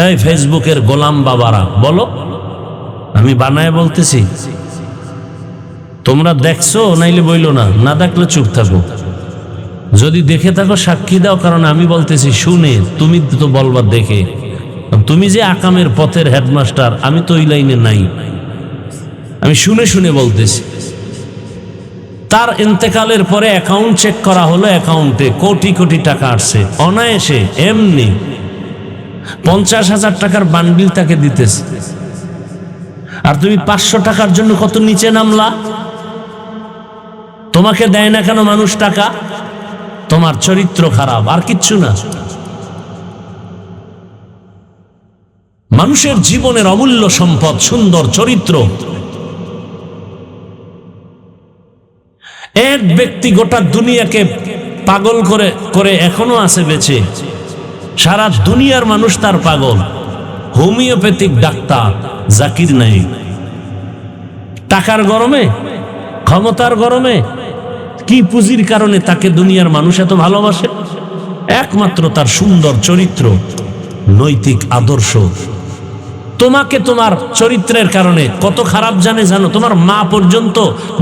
এই ফেসবুকের গোলাম বাবারা, বলো, আমি বানায় বলতেছি, তোমরা দেখছো? নাইলে বইলো না, না দেখলে চুপ থাকো। যদি দেখে থাকো সাক্ষী দাও, কারণ আমি বলতেছি শুনে, তুমি তো বলবা দেখে। তুমি যে আকামের পথের হেডমাস্টার, আমি তো ওই লাইনে নাই, আমি শুনে শুনে বলতেছি। তার ইন্তেকালের পরে অ্যাকাউন্ট চেক করা হলো, অ্যাকাউন্টে কোটি কোটি টাকা আসছে অনায়াসে, এমনি 50,000 টাকার বান্ডিল তাকে দিতেছে। আর তুমি 500 টাকার জন্য কত নিচে নামলা? তোমাকে দেয় না কেন মানুষ টাকা? তোমার চরিত্র খারাপ, আর কিচ্ছু না। মানুষের জীবনের অমূল্য সম্পদ সুন্দর চরিত্র। এক ব্যক্তি গোটা দুনিয়াকে পাগল করে করে এখনো আছে বেঁচে, সারা দুনিয়ার মানুষ তার পাগল। Homeopathic doctor Zakir Naik. টাকার গরমে, ক্ষমতার গরমে, কি পুঁজির কারণে তাকে দুনিয়ার মানুষ এত ভালোবাসে? একমাত্র তার সুন্দর চরিত্র, নৈতিক আদর্শ। তোমাকে তোমার চরিত্রের কারণে কত খারাপ জানো? তোমার মা পর্যন্ত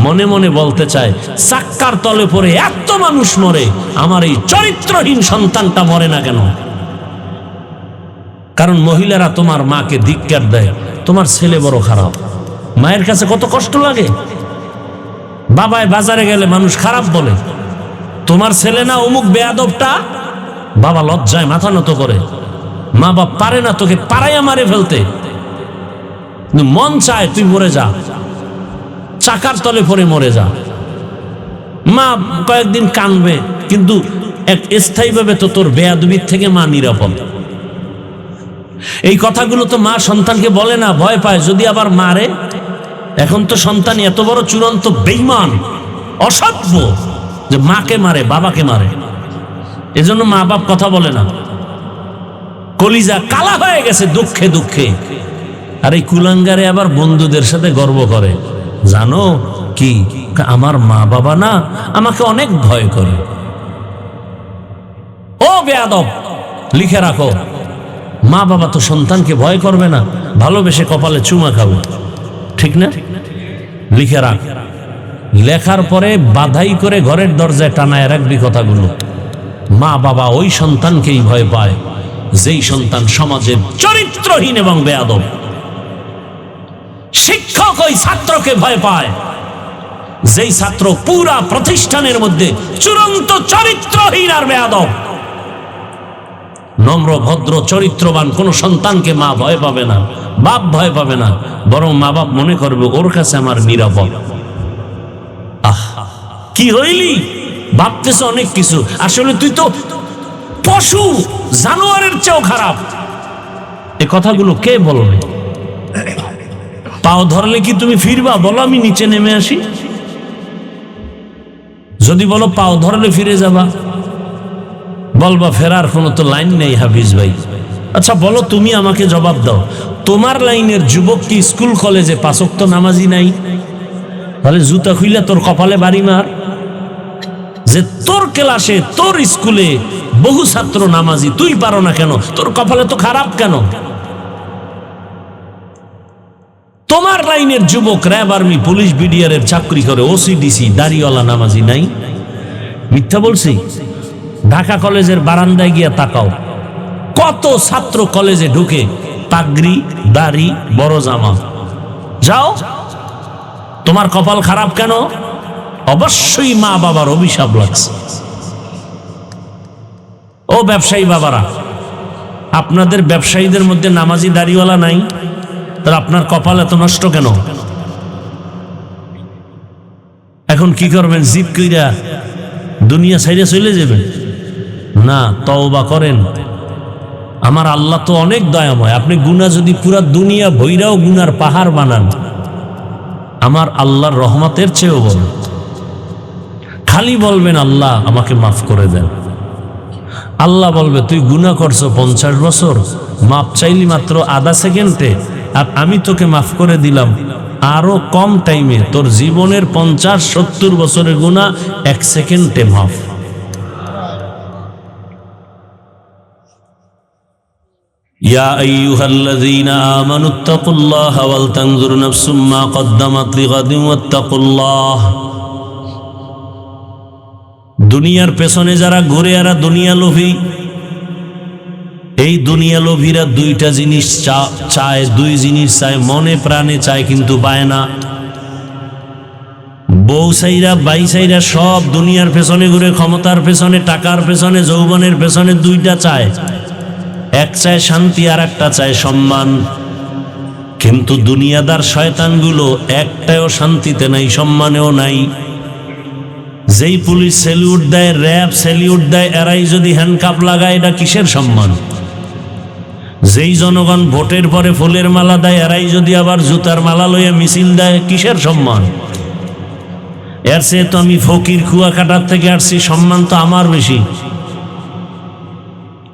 মনে মনে বলতে চায়, চাক্কার তলে পড়ে এত মানুষ মরে, আমার এই চরিত্রহীন সন্তানটা মরে না কেন? কারণ মহিলারা তোমার মাকে ধিক্কার দেয়, তোমার ছেলে বড় খারাপ। মায়ের কাছে কত কষ্ট লাগে। বাবায় বাজারে গেলে মানুষ খারাপ বলে, তোমার ছেলে না অমুক বেয়াদবটা, বাবা লজ্জায় মাথা নত করে। মা বাপ পারে না তোকে পাড়াইয়া মারে ফেলতে, মন চায় তুই মরে যা, চাকার তলে পড়ে মরে যা। মা কয়েকদিন কানবে, কিন্তু এক স্থায়ীভাবে তো তোর বেয়াদবির থেকে মা নিরাপদ। এই কথাগুলো তো মা সন্তানকে বলে না, ভয় পায় যদি আবার মারে। এখন তো সন্তান এত বড় চূড়ান্ত বেঈমান, অসভ্য, যে মাকে মারে, বাবাকে মারে। এজন্য মা বাপ কথা বলে না, কলিজা কালা হয়ে গেছে দুঃখে দুঃখে। আর এই কুলাঙ্গারে আবার বন্ধুদের সাথে গর্ব করে, জানো কি, আমার মা বাবা না আমাকে অনেক ভয় করে। ও বেয়াদব, লিখে রাখো, মা বাবা তো সন্তানকে ভয় করবে না, ভালোবেসে কপালে চুমা খাবে, ঠিক না? লিখে রাখ। লেখার পরে বাধাই করে ঘরের দরজায় টানায় রাখবি কথাগুলো। মা বাবা ওই সন্তানকেই ভয় পায় যেই সন্তান সমাজের চরিত্রহীন এবং বেয়াদব। শিক্ষক ওই ছাত্রকে ভয় পায় যেই ছাত্র পুরা প্রতিষ্ঠানের মধ্যে চূড়ান্ত চরিত্রহীন আর বেয়াদব। নম্র ভদ্র চরিত্রবান কোন সন্তানকে মা ভয় পাবে না, বাপ ভয় পাবে না, বরং মা বাপ মনে করবে ওর কাছে আমার নিরাপদ। আহ, কি হইলি, ভাবতেছ অনেক কিছু, আসলে তুই তো পশু, জানোয়ারের চেয়েও খারাপ। এ কথাগুলো কে বলবে? পাও ধরলে কি তুমি ফিরবা? বলো আমি নিচে নেমে আসি। যদি বলো পাও ধরলে ফিরে যাবা, বলবা ফেরার কোনো তো লাইন নেই হাফিজ ভাই। আচ্ছা বলো, তুমি আমাকে জবাব দাও, তোমার লাইনের যুবক কি স্কুল কলেজে 5 ওয়াক্ত নামাজি নাই? তাহলে জুতা খুইলে তোর কপালে বাড়ি মার। যে তোর ক্লাসে, তোর স্কুলে বহু ছাত্র নামাজি, তুই পারো না কেন? তোর কপালে তো খারাপ কেন? তোমার লাইনের যুবক র্যাব, আর্মি, পুলিশ, বিডিআর এর চাকরি করে, ওসিডিসি, দাড়িওয়ালা নামাজি নাই? মিথ্যা বলছি? ঢাকা কলেজের বারান্দায় গিয়া তাকাও, কত ছাত্র কলেজে ঢুকে পাগড়ি, দাড়ি, বড় জামা। যাও, তোমার কপাল খারাপ কেন? অবশ্যই মা বাবার অভিশাপ লাগছে। ও ব্যবসায়ী বাবারা, আপনাদের ব্যবসায়ীদের মধ্যে নামাজি দাড়িওয়ালা নাই? তাহলে আপনার কপাল এত নষ্ট কেন? এখন কি করবেন? জিদ কইরা দুনিয়া ছাইড়ে চলে যাবেন? না, তওবা করেন। আমার আল্লাহ তো অনেক দয়াময়। আপনি গুনাহ যদি পুরা দুনিয়া ভৈরাও গুনার পাহাড় বানান, আমার আল্লাহর রহমতের চেয়েও বড়। খালি বলবেন আল্লাহ আমাকে মাফ করে দেন। আল্লাহ বলবে তুই গুনাহ করছো 50 বছর, মাপ চাইলি মাত্র আধা সেকেন্ডে, আর আমি তোকে মাফ করে দিলাম আরো কম টাইমে। তোর জীবনের 50-70 বছরের গুনাহ 1 সেকেন্ডে মাফ। ইয়া আইয়ুহাল্লাযীনা আমানুত্তাকুল্লাহা ওয়াল তানজুর নাফসুম মা কদ্দামাত লিগাদিন ওয়াত্তাকুল্লাহ। দুনিয়ার পেছনে যারা ঘুরে, এরা দুনিয়া লোভী। এই দুনিয়া লোভীরা দুইটা জিনিস চায়, দুই জিনিস চায়, মনে প্রাণে চায় কিন্তু পায় না। বউ সাইরা, বাই সাইরা সব দুনিয়ার পেছনে ঘুরে, ক্ষমতার পেছনে, টাকার পেছনে, যৌবনের পেছনে, দুইটা চায়। এক চায় শান্তি, আর একটা চায় সম্মান। কিন্তু দুনিয়াদার শয়তানগুলো একটাও শান্তিতে নাই, সম্মানেও নাই। যেই পুলিশ স্যালিউট দেয়, র্যাব স্যালিউট দেয়, এরাই যদি হ্যান্ডকাপ লাগায়, এটা কিসের সম্মান? যেই জনগণ ভোটের পরে ফুলের মালা দেয়, এরাই যদি আবার জুতার মালা লইয়া মিছিল দেয়, কিসের সম্মান? এর চেয়ে তো আমি ফকির কুয়াকাটার থেকে আসছি, সম্মান তো আমার বেশি।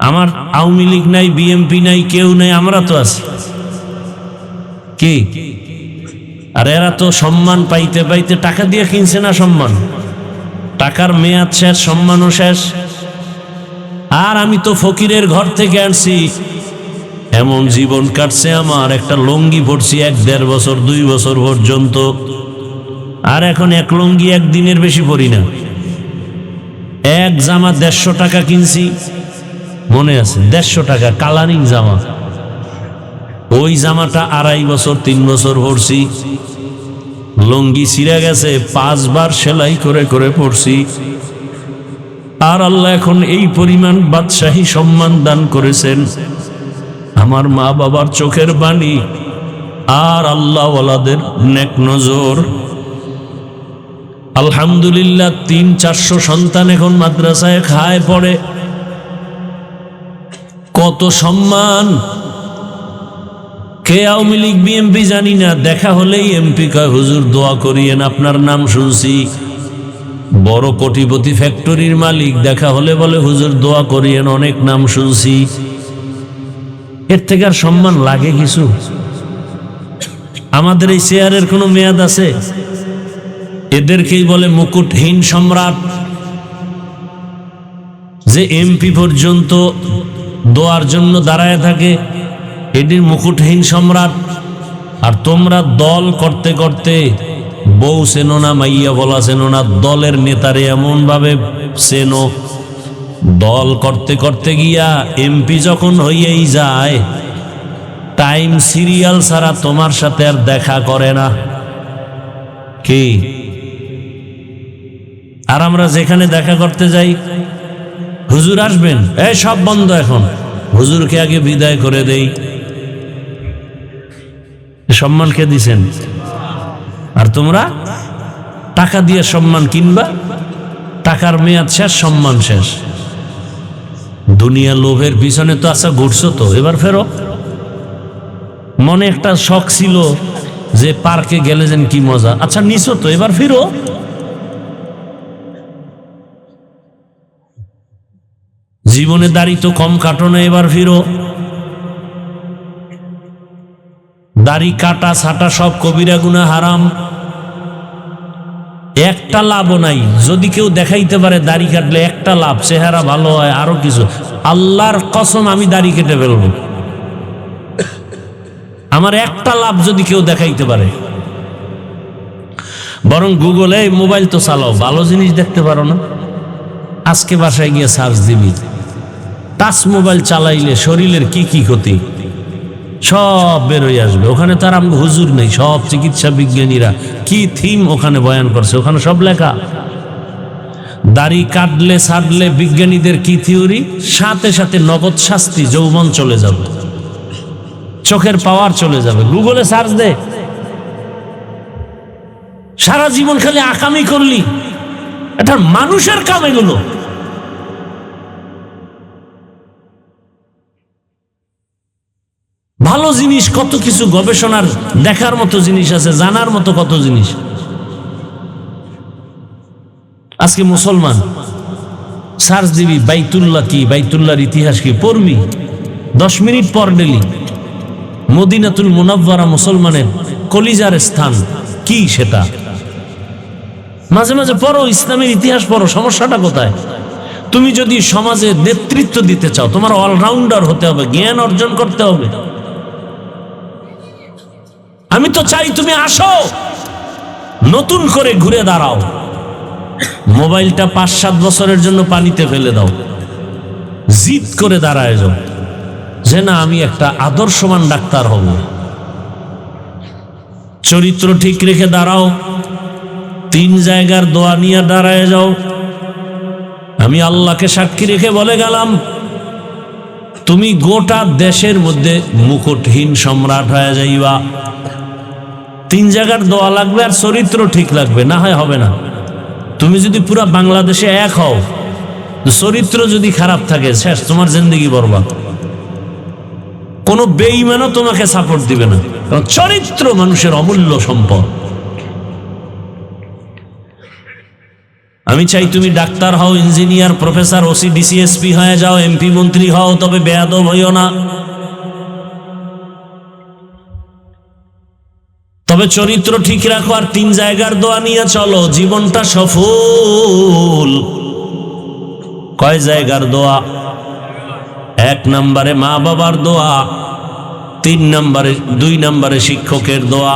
আমার আওয়ামী লীগ নাই, বিএমপি নাই, কেউ নাই, আমরা তো আছি। কি? আর এরা তো সম্মান পাইতে পাইতে টাকা দিয়ে কিনছে না সম্মান। টাকার মেয়াদ শেষ, সম্মানও শেষ। আর আমি তো ফকিরের ঘর থেকে আসছি, এমন জীবন কাটছে আমার, একটা লুঙ্গি পরছি 1-1.5 বছর 2 বছর পর্যন্ত, আর এখন এক লুঙ্গি একদিনের বেশি পরি না। এক জামা 150 টাকা কিনছি, মনে আছে, 150 টাকা কালারিং জামা। ওই জামাটা 2.5 বছর 3 বছর পরছি। লুঙ্গি ছিঁড়ে গেছে, 5 বার সেলাই করে করে পরছি। আর আল্লাহ এখন এই পরিমাণ বাদশাহী সম্মান দান করেছেন। আমার মা বাবার চোখের বাণী আর আল্লাহ ওয়ালাদের নেক নজর। আলহামদুলিল্লাহ 300-400 সন্তান এখন মাদ্রাসায় খায় পড়ে। কত সম্মান! কে আওয়ামী লীগ বিএমপি জানি না, দেখা হলেই এমপি কয় হুজুর দোয়া করিয়েন, আপনার নাম শুনছি। বড় কোটিপতি ফ্যাক্টরির মালিক দেখা হলে বলে হুজুর দোয়া করিয়েন, অনেক নাম শুনছি। এর থেকে আর সম্মান লাগে কিছু? আমাদের এই চেয়ারের কোনো মেয়াদ আছে? এদেরকেই বলে মুকুটহীন সম্রাট। যে এমপি পর্যন্ত দোয়ার জন্য দাঁড়ায় থাকে, এটির মুকুটহীন সম্রাট। আর তোমরা দল করতে করতে বউ চেনো না, মাইয়া বলা চেনো না, দলের নেতারে এমন ভাবে চেনো, দল করতে করতে গিয়া এমপি যখন হইয়াই যায়, টাইম সিরিয়াল ছাড়া তোমার সাথে আর দেখা করে না। কি? আর আমরা যেখানে দেখা করতে যাই, হুজুর আসবেন, এই সব বন্ধ এখন, হুজুরকে আগে বিদায় করে দেই। সম্মান কে দিছেন? আর তোমরা টাকা দিয়ে সম্মান কিনবা, টাকার মেয়াদ শেষ, সম্মান শেষ। দুনিয়া লোভের পিছনে তো আচ্ছা ঘুরছো, তো এবার ফেরো। মনে একটা শখ ছিল যে পার্কে গেলে যেন কি মজা, আচ্ছা নিছো তো, এবার ফিরো। জীবনে দাড়ি তো কম কাটো না, এবার ফিরো। দাড়ি কাটা ছাটা সব কবিরা গুনাহ, হারাম। একটা লাভও নাই। যদি কেউ দেখাইতে পারে দাড়ি কাটলে একটা লাভ, চেহারা ভালো হয়, আরো কিছু, আল্লাহর কসম আমি দাড়ি কেটে ফেলবো। আমার একটা লাভ যদি কেউ দেখাইতে পারে। বরং গুগলে মোবাইল তো চালাও, ভালো জিনিস দেখতে পারো না? আজকে বাসায় গিয়ে সার্চ দিবি, টাচ মোবাইল চালাইলে শরীরের কি কি ক্ষতি সব বের হয়ে আসবে। ওখানে তার আমগো হুজুর নেই, সব চিকিৎসা বিজ্ঞানীরা কি থিম ওখানে বয়ান করছে, ওখানে সব লেখা। দাড়ি কাটলে ছাড়লে বিজ্ঞানীদের কি থিওরি, সাথে সাথে নগদ শাস্তি, যৌবন চলে যাবে, চোখের পাওয়ার চলে যাবে। গুগলে সার্চ দে। সারা জীবন খালি আকামি করলি, এটা মানুষের কাম এগুলো। ভালো জিনিস কত কিছু, গবেষণার দেখার মতো জিনিস আছে, জানার মতো কত জিনিস। আজকে মুসলমান সার্চ দিবি বাইতুল্লাহ কি, বাইতুল্লাহর ইতিহাস কি, পড়বি 10 মিনিট পর ডেলি। মদিনাতুল মুনাওয়ারা মুসলমানের কলিজার স্থান, কি সেটা মাঝে মাঝে পড়ো, ইসলামের ইতিহাস পড়ো। সমস্যাটা কোথায়? তুমি যদি সমাজে নেতৃত্ব দিতে চাও, তোমার অলরাউন্ডার হতে হবে, জ্ঞান অর্জন করতে হবে। আমি তো চাই তুমি আসো, নতুন করে ঘুরে দাঁড়াও। মোবাইলটা 5-7 বছরের জন্য পানিতে ফেলে দাও, জিদ করে দাঁড়ায় যাও যে না আমি একটা আদর্শবান ডাক্তার হব। চরিত্র ঠিক রেখে দাঁড়াও, 3 জায়গার দোয়া নিয়ে দাঁড়ায় যাও। আমি আল্লাহকে সাক্ষী রেখে বলে গেলাম, তুমি গোটা দেশের মধ্যে মুকুটহীন সম্রাট হয়ে যাইবা। 3 জায়গার দোয়া লাগবে আর চরিত্র ঠিক লাগবে, না হয় হবে না। তুমি যদি পুরা বাংলাদেশে এক হও, চরিত্র যদি খারাপ থাকে, শেষ, তোমার জিন্দেগি বরবাদ। কোন বেঈমানও তোমাকে সাপোর্ট দিবে না, কারণ চরিত্র মানুষের অমূল্য সম্পদ। আমি চাই তুমি ডাক্তার হও, engineer, professor, OC, DC, SP হয়ে যাও, এমপি মন্ত্রী হও, তবে বেয়াদব হইও না। তবে চরিত্র ঠিক রাখো আর 3 জায়গার দোয়া নিয়ে চলো, জীবনটা সফল। কয় জায়গার দোয়া? 1 নম্বরে মা বাবার দোয়া, দুই নম্বরে শিক্ষকের দোয়া,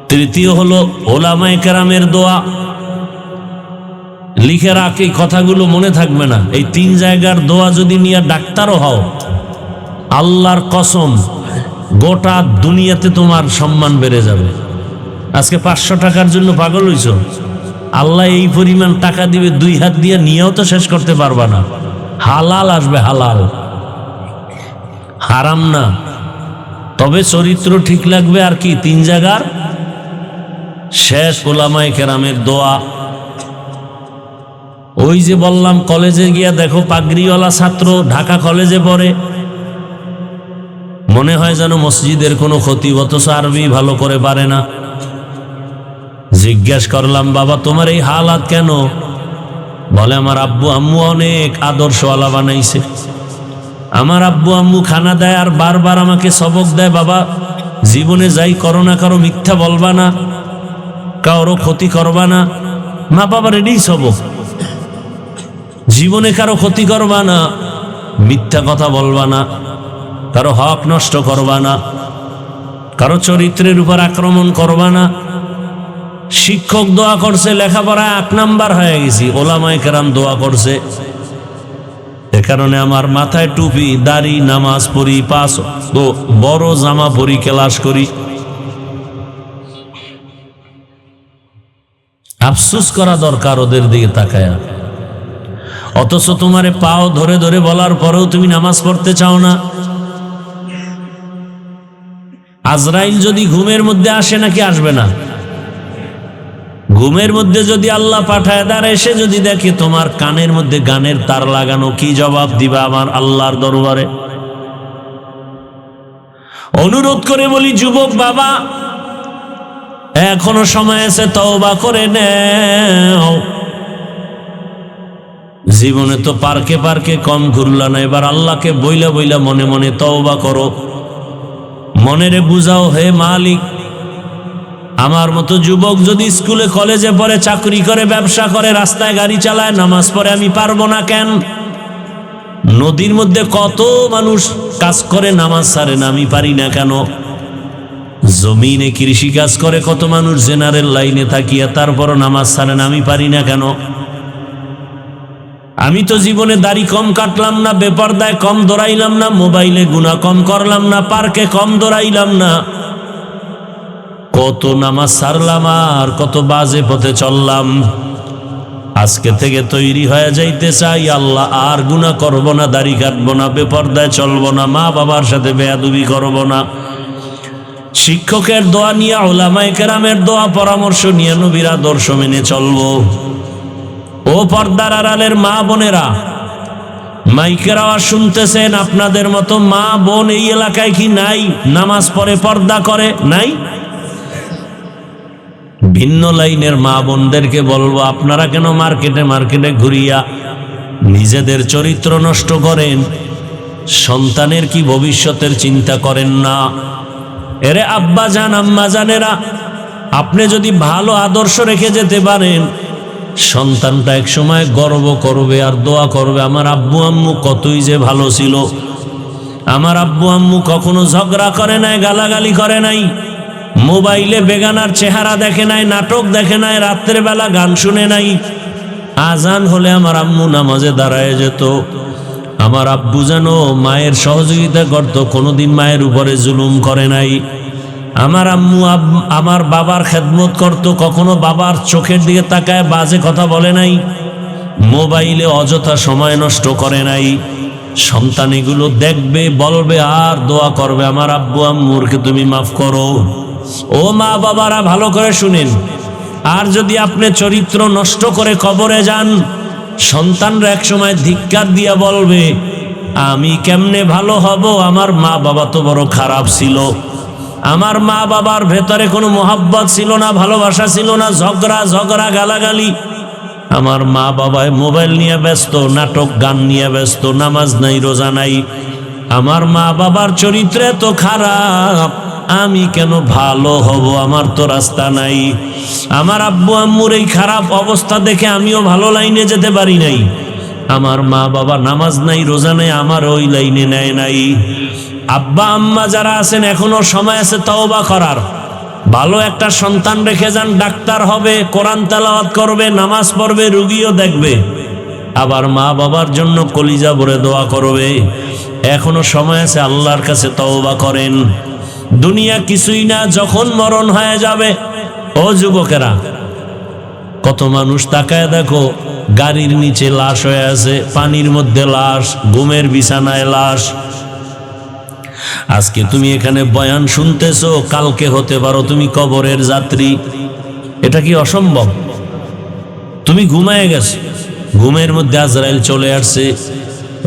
তৃতীয় হলো ওলামায়ে কেরামের দোয়া। লিখে রাখ, এই কথাগুলো মনে থাকবে না। এই 3 জায়গার দোয়া যদি নিয়ে ডাক্তারও হও, আল্লাহর কসম গোটা দুনিয়াতে তোমার সম্মান বেড়ে যাবে। আজকে 500 টাকার জন্য পাগল হইছ, আল্লাহ এই পরিমাণ টাকা দিবে, 2 হাত দিয়ে নিয়েও তো শেষ করতে পারবা না। হালাল আসবে, হালাল, হারাম না। তবে চরিত্র ঠিক লাগবে। আর কি 3 জায়গার শেষ ওলামায়ে কেরামের দোয়া। ওই যে বললাম, কলেজে গিয়া দেখো পাগড়িওয়ালা ছাত্র ঢাকা কলেজে পড়ে, মনে হয় যেন মসজিদের কোনো ক্ষতি, অথচ আরবি ভালো করে পারে না। জিজ্ঞেস করলাম, বাবা তোমার এই হালাত কেন? বলে, আমার আব্বু আম্মু অনেক আদর্শওয়ালা বানাইছে। আমার আব্বু আম্মু খানা দেয় আর বারবার আমাকে সবক দেয়, বাবা জীবনে যাই করো না করো মিথ্যা বলবা না, কারো ক্ষতি করবা না। মা বাবার এটাই সবক, জীবনে কারো ক্ষতি করবা না, মিথ্যা কথা বলবা না, কারো হক নষ্ট করবা না, কারো চরিত্রের উপর আক্রমণ করবা না। শিক্ষক দোয়া করছে, লেখাপড়া 1 নাম্বার হয়ে গেছি। ওলামায়ে কেরাম দোয়া করছে। এ কারণে আমার মাথায় টুপি, দাড়ি, নামাজ পড়ি, 5 বড় জামা পরি, ক্লাস করি। আফসোস করা দরকার ওদের দিকে তাকায়া। অথচ তোমারে পাও ধরে ধরে বলার পরেও তুমি নামাজ পড়তে চাও না। আজরাইল যদি ঘুমের মধ্যে আসে, নাকি আসবে না? ঘুমের মধ্যে যদি আল্লাহ পাঠায়, দাঁড়া এসে যদি দেখে তোমার কানের মধ্যে গানের তার লাগানো, কি জবাব দিবা আমার আল্লাহর দরবারে? অনুরোধ করে বলি, যুবক বাবা, এখনো সময় আছে, তওবা করে নাও। জীবনে তো পার্কে পার্কে কম ঘুরলা না, এবার আল্লাহকে বইলা বইলা মনে মনে তওবা করো। মনেরে বুঝাও, হে মালিক, আমার মতো যুবক যদি স্কুলে কলেজে পড়ে, চাকরি করে, ব্যবসা করে, রাস্তায় গাড়ি চালায়, নামাজ পড়ে, আমি পারবো না কেন? নদীর মধ্যে কত মানুষ কাজ করে, নামাজ ছাড়ে না, আমি পারি না কেন? জমিনে কৃষি কাজ করে কত মানুষ, জেনারেল লাইনে থাকিয়া তারপরও নামাজ ছাড়ে না, আমি পারি না কেন? আমি তো জীবনে দাড়ি কম কাটলাম না, বেপরদায় কম দৌড়াইলাম না, মোবাইলে গুনাহ কম করলাম না, পার্কে কম দৌড়াইলাম না, কত নামাজ ছাড়লাম আর কত বাজে পথে চললাম। আজকে থেকে তৈরি হয়ে যাইতে চাই, আল্লাহ আর গুনাহ করব না, দাড়ি কাটবো না, বেপরদায় চলবো না, মা বাবার সাথে বেয়াদবি করব না। শিক্ষকের দোয়া নিয়ে, ওলামায়ে কেরামের দোয়া পরামর্শ নিয়ে নবীর আদর্শ মেনে চলবো। ও পর্দার আড়ালের মা বোনেরা, মাইকের আওয়াজ শুনতেছেন, আপনাদের মতো মা বোন এই এলাকায় কি নাই? নামাজ পড়ে, পর্দা করে? নাই? ভিন্ন লাইনের মা বোনদেরকে বলবো, আপনারা কেন মার্কেটে মার্কেটে ঘুরিয়া নিজেদের চরিত্র নষ্ট করেন? সন্তানের কি ভবিষ্যতের চিন্তা করেন না? এরে আব্বা জান, আম্মা জানেরা, আপনি যদি ভালো আদর্শ রেখে যেতে পারেন, সন্তানটা এক সময় গর্ব করবে আর দোয়া করবে, আমার আব্বু আম্মু কতই যে ভালো ছিল। আমার আব্বু আম্মু কখনো ঝগড়া করে নাই, গালাগালি করে নাই, মোবাইলে বেগানার চেহারা দেখে নাই, নাটক দেখে নাই, রাত্রের বেলা গান শুনে নাই। আজান হলে আমার আম্মু নামাজে দাঁড়ায় যেত। আমার আব্বু যেন মায়ের সহযোগিতা করত, কোনোদিন মায়ের উপরে জুলুম করে নাই। আমার আম্মু আমার বাবার খেদমত করত, কখনো বাবার চোখের দিকে তাকায় বাজে কথা বলে নাই, মোবাইলে অযথা সময় নষ্ট করে নাই। সন্তান এগুলো দেখবে, বলবে আর দোয়া করবে, আমার আব্বু আম্মুরকে তুমি মাফ করো। ও মা বাবারা, ভালো করে শুনেন, আর যদি আপনি চরিত্র নষ্ট করে কবরে যান, সন্তানরা এক সময় ধিক্কার দিয়া বলবে, আমি কেমনে ভালো হব? আমার মা বাবা তো বড় খারাপ ছিল, আমার মা বাবার ভেতরে কোনো মোহাব্বত ছিল না, ভালোবাসা ছিল না, ঝগড়া গালাগালি। আমার মা বাবায় মোবাইল নিয়ে ব্যস্ত, নাটক গান নিয়ে ব্যস্ত, নামাজ নাই, রোজা নাই। আমার মা বাবার চরিত্র তো খারাপ, আমি কেন ভালো হব? আমার তো রাস্তা নাই। আমার আব্বু আম্মুর এই খারাপ অবস্থা দেখে আমিও ভালো লাইনে যেতে পারি নাই। আমার মা বাবা নামাজ নাই, রোজা নাই, আমার ওই লাইনে নেয় নাই। আব্বা আম্মা যারা আছেন এখনো সময় আছে তওবা করার। ভালো একটা সন্তান রেখে যান, ডাক্তার হবে, কোরআন তেলাওয়াত করবে, নামাজ পড়বে, রুগীও দেখবে, আবার মা বাবার জন্য কলিজা ভরে দোয়া করবে। এখনো সময় আছে, আল্লাহর কাছে তওবা করেন। দুনিয়া কিছুই না, যখন মরণ হয়ে যাবে। ও যুবকেরা, কত মানুষ তাকায় দেখো, গাড়ির নিচে লাশ হয়ে আছে, পানির মধ্যে লাশ, ঘুমের বিছানায় লাশ। আজকে তুমি এখানে বয়ান শুনতেছো, কালকে হতে পারো তুমি কবরের যাত্রী। এটা কি অসম্ভব? তুমি ঘুমায় গেছো, ঘুমের মধ্যে আজরাইল চলে আসছে,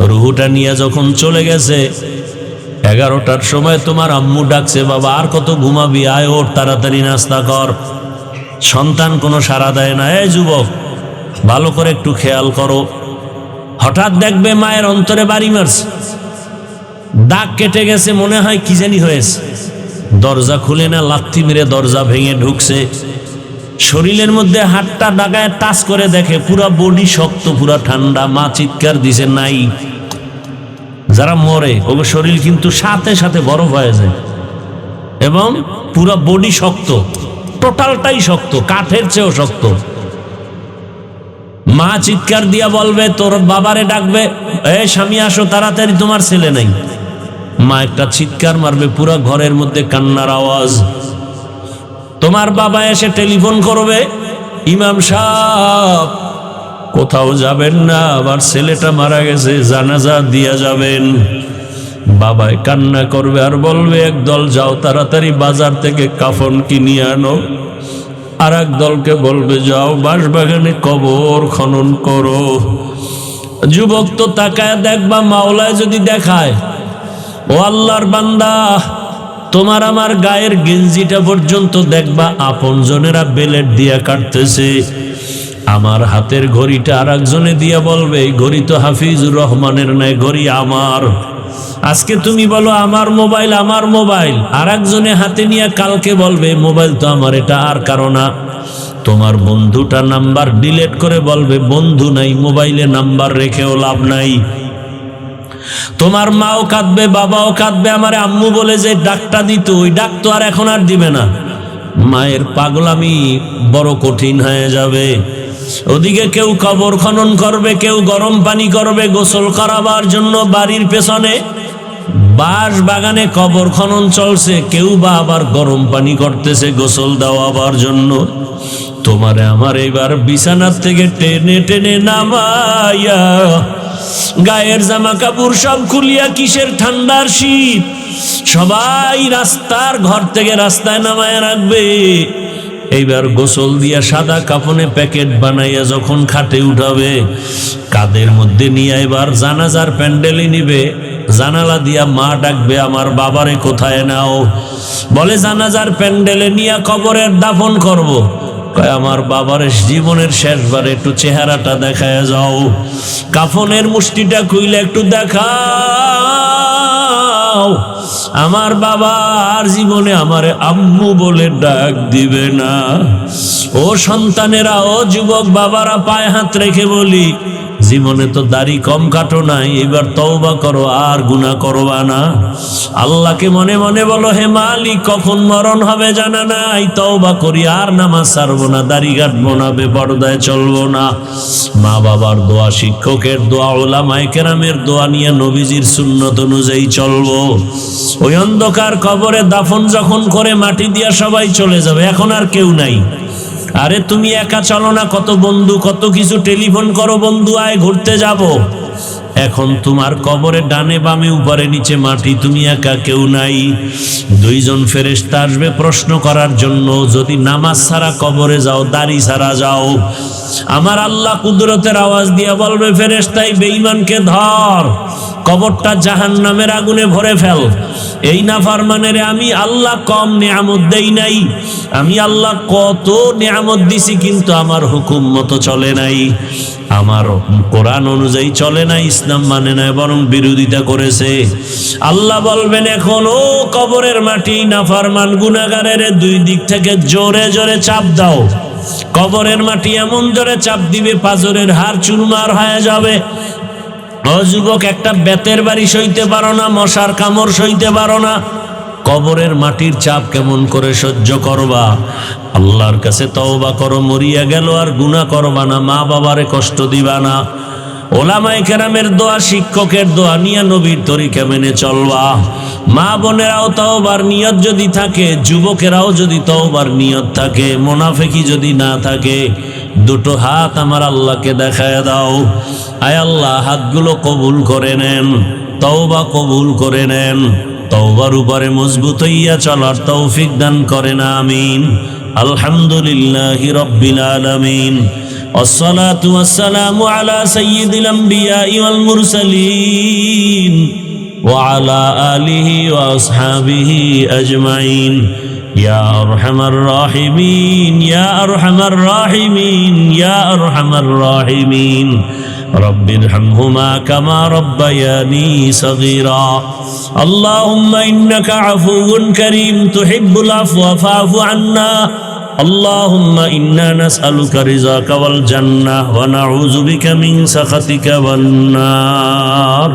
রুহুটা নিয়ে যখন চলে গেছে, 11টার সময় তোমার আম্মু ডাকছে, বাবা আর কত ঘুমাবি, আয় ওঠ, তাড়াতাড়ি নাস্তা কর। সন্তান কোনো সাড়া দেয় না। এই যুবক, ভালো করে একটু খেয়াল করো। হঠাৎ দেখবে মায়ের অন্তরে বাড়ি মারছে, দাগ কেটে গেছে, মনে হয় কি জানি হয়েছে। দরজা খুলে না, লাথি মেরে দরজা ভেঙে ঢুকছে। শরীরের মধ্যে হাতটা ডাগায় টাচ করে দেখে পুরা বডি শক্ত, পুরা ঠান্ডা। মা চিৎকার দিছে, নাই। যারা মরে ওর শরীর কিন্তু সাথে সাথে বরফ হয়ে যায় এবং পুরা বডি শক্ত, টোটালটাই শক্ত, কাঠের চেয়েও শক্ত। মা চিৎকার দিয়া বলবে, তোর বাবারে ডাকবে, এ স্বামী আসো তাড়াতাড়ি, তোমার ছেলে নাই। মা একটা চিৎকার মারবে, পুরা ঘরের মধ্যে কান্নার আওয়াজ। তোমার বাবা এসে টেলিফোন করবে, ইমাম সাহেব কোথাও যাবেন না, আবার ছেলেটা মারা গেছে, জানাজা দিয়া যাবেন। বাবাই কান্না করবে আর বলবে, একদল যাও তাড়াতাড়ি বাজার থেকে কাফন কিনিয়ে আনো, আর এক দলকে বলবে যাও বাঁশবাগানে কবর খনন করো। যুবক তো তাকায় দেখবা, মাওলায় যদি দেখায়, ও আল্লাহর বান্দা, তোমার আমার গায়ের গেঞ্জিটা পর্যন্ত দেখবা আপনজনেরা বেলেট দিয়া কাটতেছে। আমার হাতের ঘড়িটা আর একজনে দিয়া বলবে, এই ঘড়ি তো হাফিজুর রহমানের নাই, ঘড়ি আমার। আজকে তুমি বলো আমার মোবাইল, আমার মোবাইল, আর একজনে হাতে নিয়ে কালকে বলবে মোবাইল তো আমার, এটা আর কারো না। তোমার বন্ধুটা নাম্বার ডিলিট করে বলবে বন্ধু নাই, মোবাইলে নাম্বার রেখেও লাভ নাই। তোমার মাও কাঁদবে, বাবাও কাঁদবে, আমার আম্মু বলে যে ডাকটা দিত, ওই ডাক তো আর এখন আর দিবে না। মায়ের পাগলামি বড় কঠিন হয়ে যাবে। ওদিকে কেউ কবর খনন করবে, কেউ গরম পানি করবে গোসল করাবার জন্য। বাড়ির পেছনে বাঁশ বাগানে কবর খনন চলছে, কেউ বা আবার গরম পানি করতেছে গোসল দেওয়াবার জন্য। তোমারে আমার এবার বিছানার থেকে টেনে টেনে নামাইয়া গায়ের জামা কাপড় সব খুলিয়া, কিসের ঠান্ডার শীত, সবাই রাস্তার ঘর থেকে রাস্তায় নামায় রাখবে। এইবার গোসল দিয়া সাদা কাফনে প্যাকেট বানাইয়া যখন খাটে উঠাবে, কাদের মধ্যে নিয়ে এবার জানাজার প্যান্ডেলে নিবে। জানালা দিয়া মা ডাকবে, আমার বাবারে কোথায় নাও? বলে জানাজার প্যান্ডেলে নিয়ে কবরের দাফন করব। কয় আমার বাবার জীবনের শেষবার একটু চেহারাটা দেখায় যাও, কাফনের মুষ্টিটা খুইলে একটু দেখাও। আমার বাবা আর জীবনে আমারে আম্মু বলে ডাক দিবে না। ও সন্তানেরা, ও যুবক বাবারা, পায়ে হাত রেখে বলি, জীবনে তো দাড়ি কম কাটো নাই, এবার তওবা করো, আর গুনাহ করবা না। আল্লাহকে মনে মনে বলো, হে মালিক, কখন মরণ হবে জানা নাই, তওবা করি, আর নামাজ ছাড়বো না, দাড়ি কাটবো না, বেপরদায় চলবো না। মা বাবার দোয়া, শিক্ষকের দোয়া, উলামায়ে কেরামের দোয়া নিয়ে নবীজির সুন্নত অনুযায়ী চলবো। ওই অন্ধকার কবরে দাফন যখন করে মাটি দিয়া সবাই চলে যাবে, এখন আর কেউ নাই। আরে তুমি একা চলো না, কত বন্ধু, কত কিছু টেলিফোন করো, বন্ধু আয় ঘুরতে যাব। এখন তোমার কবরে ডানে বামে উপরে নিচে মাটি, তুমি একা, কেউ নাই। দুইজন ফেরেশতা আসবে প্রশ্ন করার জন্য, যদি নামাজ ছাড়া কবরে যাও, দাড়ি ছাড়া যাও। আমার আল্লাহ কুদরতের আওয়াজ দিয়ে বলবে, ফেরেশতাই বেঈমানকে ধর, কবরটা জাহান্নামের আগুনে ভরে ফেল। এই নাফরমানের আমি আল্লাহ কম নিয়ামত দেই নাই, আমি আল্লাহ কত নিয়ামত দিছি, কিন্তু আমার হুকুম মতো চলে নাই, আমার কোরআন অনুযায়ী চলে নাই, ইসলাম মানে নাই, বরং বিরোধিতা করেছে। আল্লাহ বলবেন, এখন ও কবরের মাটি, নাফরমান গুনাহগারের দুই দিক থেকে জোরে জোরে চাপ দাও। কবরের মাটি এমন জোরে চাপ দিবে, পাঁজরের হাড় চুরমার হয়ে যাবে। ও যুবক, একটা বেতের বাড়ি সইতে পারো না, মশার কামড় সইতে পারো না, কবরের মাটির চাপ কেমন করে সহ্য করবা? আল্লাহর কাছে তওবা করো, মরিয়া গেল আর গুনাহ করবা না, মা বাবারে কষ্ট দিবা না। ওলামায়ে কেরামের দোয়া, শিক্ষকের দোয়া নিয়ে নবীর তরিকা মেনে চলবা। মা বোনেরাও তওবার নিয়ত যদি থাকে, যুবকেরাও যদি তওবার নিয়ত থাকে, মুনাফিকি যদি না থাকে, দুটো হাত আমার আল্লাহকে দেখায় দাও। আয় আল্লাহ, হাতগুলো কবুল করে নেন, তওবা কবুল করে নেন, তওবার উপরে মজবুত হইয়া চলার তৌফিক দান করেন, আমিন। আলহামদুলিল্লাহি রাব্বিল আলামিন। والصلاة والسلام على سيد الأنبياء والمرسلين وعلى آله وأصحابه أجمعين يا أرحم الراحمين يا أرحم الراحمين يا أرحم الراحمين رب ارحمهما كما ربياني صغيرا اللهم إنك عفو كريم تحب العفو فاعف عنا اللهم إنا نسألك رضاك والجنة ونعوذ بك من سخطك والنار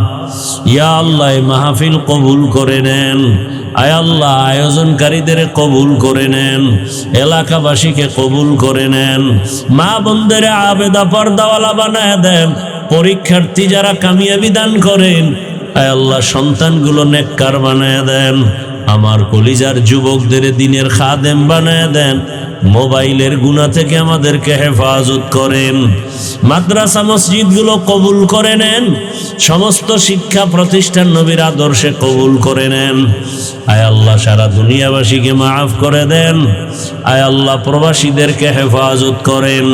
يا الله মাহফিল কবুল করে নেন। আয় আল্লাহ, আয়োজনকারীদের কবুল করে নেন, এলাকাবাসীকে কবুল করে নেন, মা বোনদের আবেদা পর্দাওয়ালা বানায় দেন, পরীক্ষার্থী যারা কামিয়াবি দান করেন, আয় আল্লাহ সন্তানগুলো নেককার বানায় দেন, আমার কলিজার যুবকদের দিনের খাদেম বানায় দেন, মোবাইলের গুনাহ থেকে আমাদেরকে হেফাজত করেন, মাদ্রাসা মসজিদগুলো কবুল করে নেন, সমস্ত শিক্ষা প্রতিষ্ঠান নবীর আদর্শে কবুল করে নেন। আয় আল্লাহ সারা দুনিয়াবাসীকে মাফ করে দেন। আয় আল্লাহ প্রবাসীদেরকে হেফাজত করেন,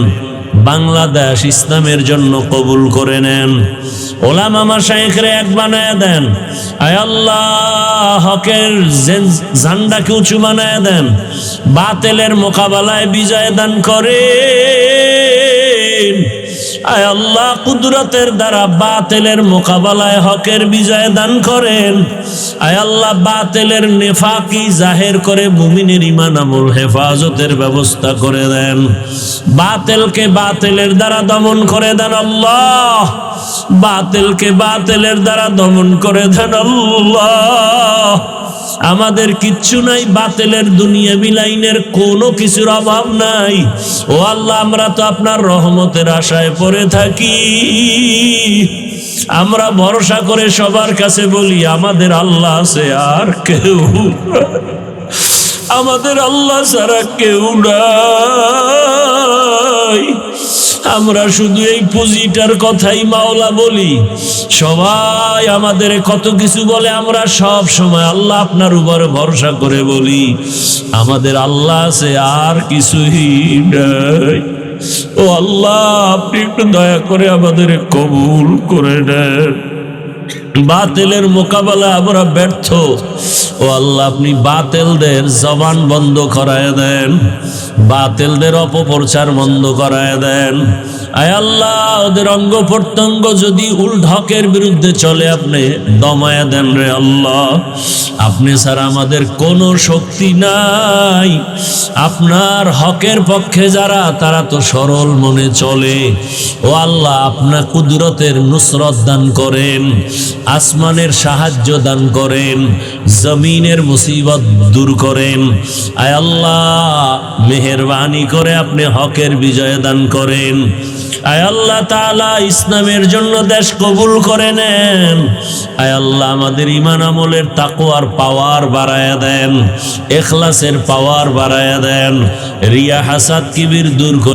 বাংলাদেশ ইসলামের জন্য কবুল করে নেন, ওলামা মাশায়েখরে এক বানায় দেন। আয় আল্লাহ হকের ঝান্ডাকে উঁচু বানায় দেন, বাতিলের মোকাবেলায় বিজয় দান করেন। আয় আল্লাহ কুদরতের দ্বারা বাতিলের মোকাবেলায় হকের বিজয় দান করেন। আয় আল্লাহ বাতিলের নেফাকি জাহের করে মুমিনের ঈমান আমল হেফাজতের ব্যবস্থা করে দেন, বাতিলকে বাতিলের দ্বারা দমন করে দেন আল্লাহ, বাতিলকে বাতিলের দ্বারা দমন করে দেন আল্লাহ। আমাদের কিচ্ছু নাই, বাতিলের দুনিয়াবি লাইনের কোনো কিছুর অভাব নাই। ও আল্লাহ, আমরা তো আপনার রহমতের আশায় পড়ে থাকি। আমরা ভরসা করে সবার কাছে বলি আমাদের আল্লাহ আছে, আর কেউ আমাদের আল্লাহ ছাড়া কেউ নাই। আমরা শুধু এই পুঁজিটার কথাই মাওলা বলি, সবাই আমাদের কত কিছু বলে, আমরা সব সময় আল্লাহ আপনার উপরে ভরসা করে বলি আমাদের আল্লাহ আছে, আর কিছুই নাই। ও আল্লাহ, আপনি একটু দয়া করে আমাদের কবুল করে নেন। বাতিলের মোকাবেলা আমরা ব্যর্থ, ও আল্লাহ আপনি বাতিলদের জবান বন্ধ করায় দেন, বাতিলদের অপপ্রচার বন্ধ করায় দেন। আয় আল্লাহ ওদের অঙ্গ প্রত্যঙ্গ যদি উল্ট হকের বিরুদ্ধে চলে, আপনি দমায়া দেন রে আল্লাহ। আপনি ছাড়া আমাদের কোনো শক্তি নাই। আপনার হকের পক্ষে যারা, তারা তো সরল মনে চলে। ও আল্লাহ, আপনার কুদরতের নুসরত দান করেন, আসমানের সাহায্য দান করেন, জমিনের মুসিবত দূর করেন। আয় আল্লাহ মেহেরবানি করে আপনি হকের বিজয় দান করেন। আয় আল্লাহ তাআলা ইসলামের জন্য দেশ কবুল করে নেন। আয় আল্লাহ আমাদের ঈমান আমলের তাকওয়ার পাওয়ার বাড়ায়া দেন, ইখলাসের পাওয়ার বাড়ায়া দেন, রিয়া হাসাদ কিবির দূর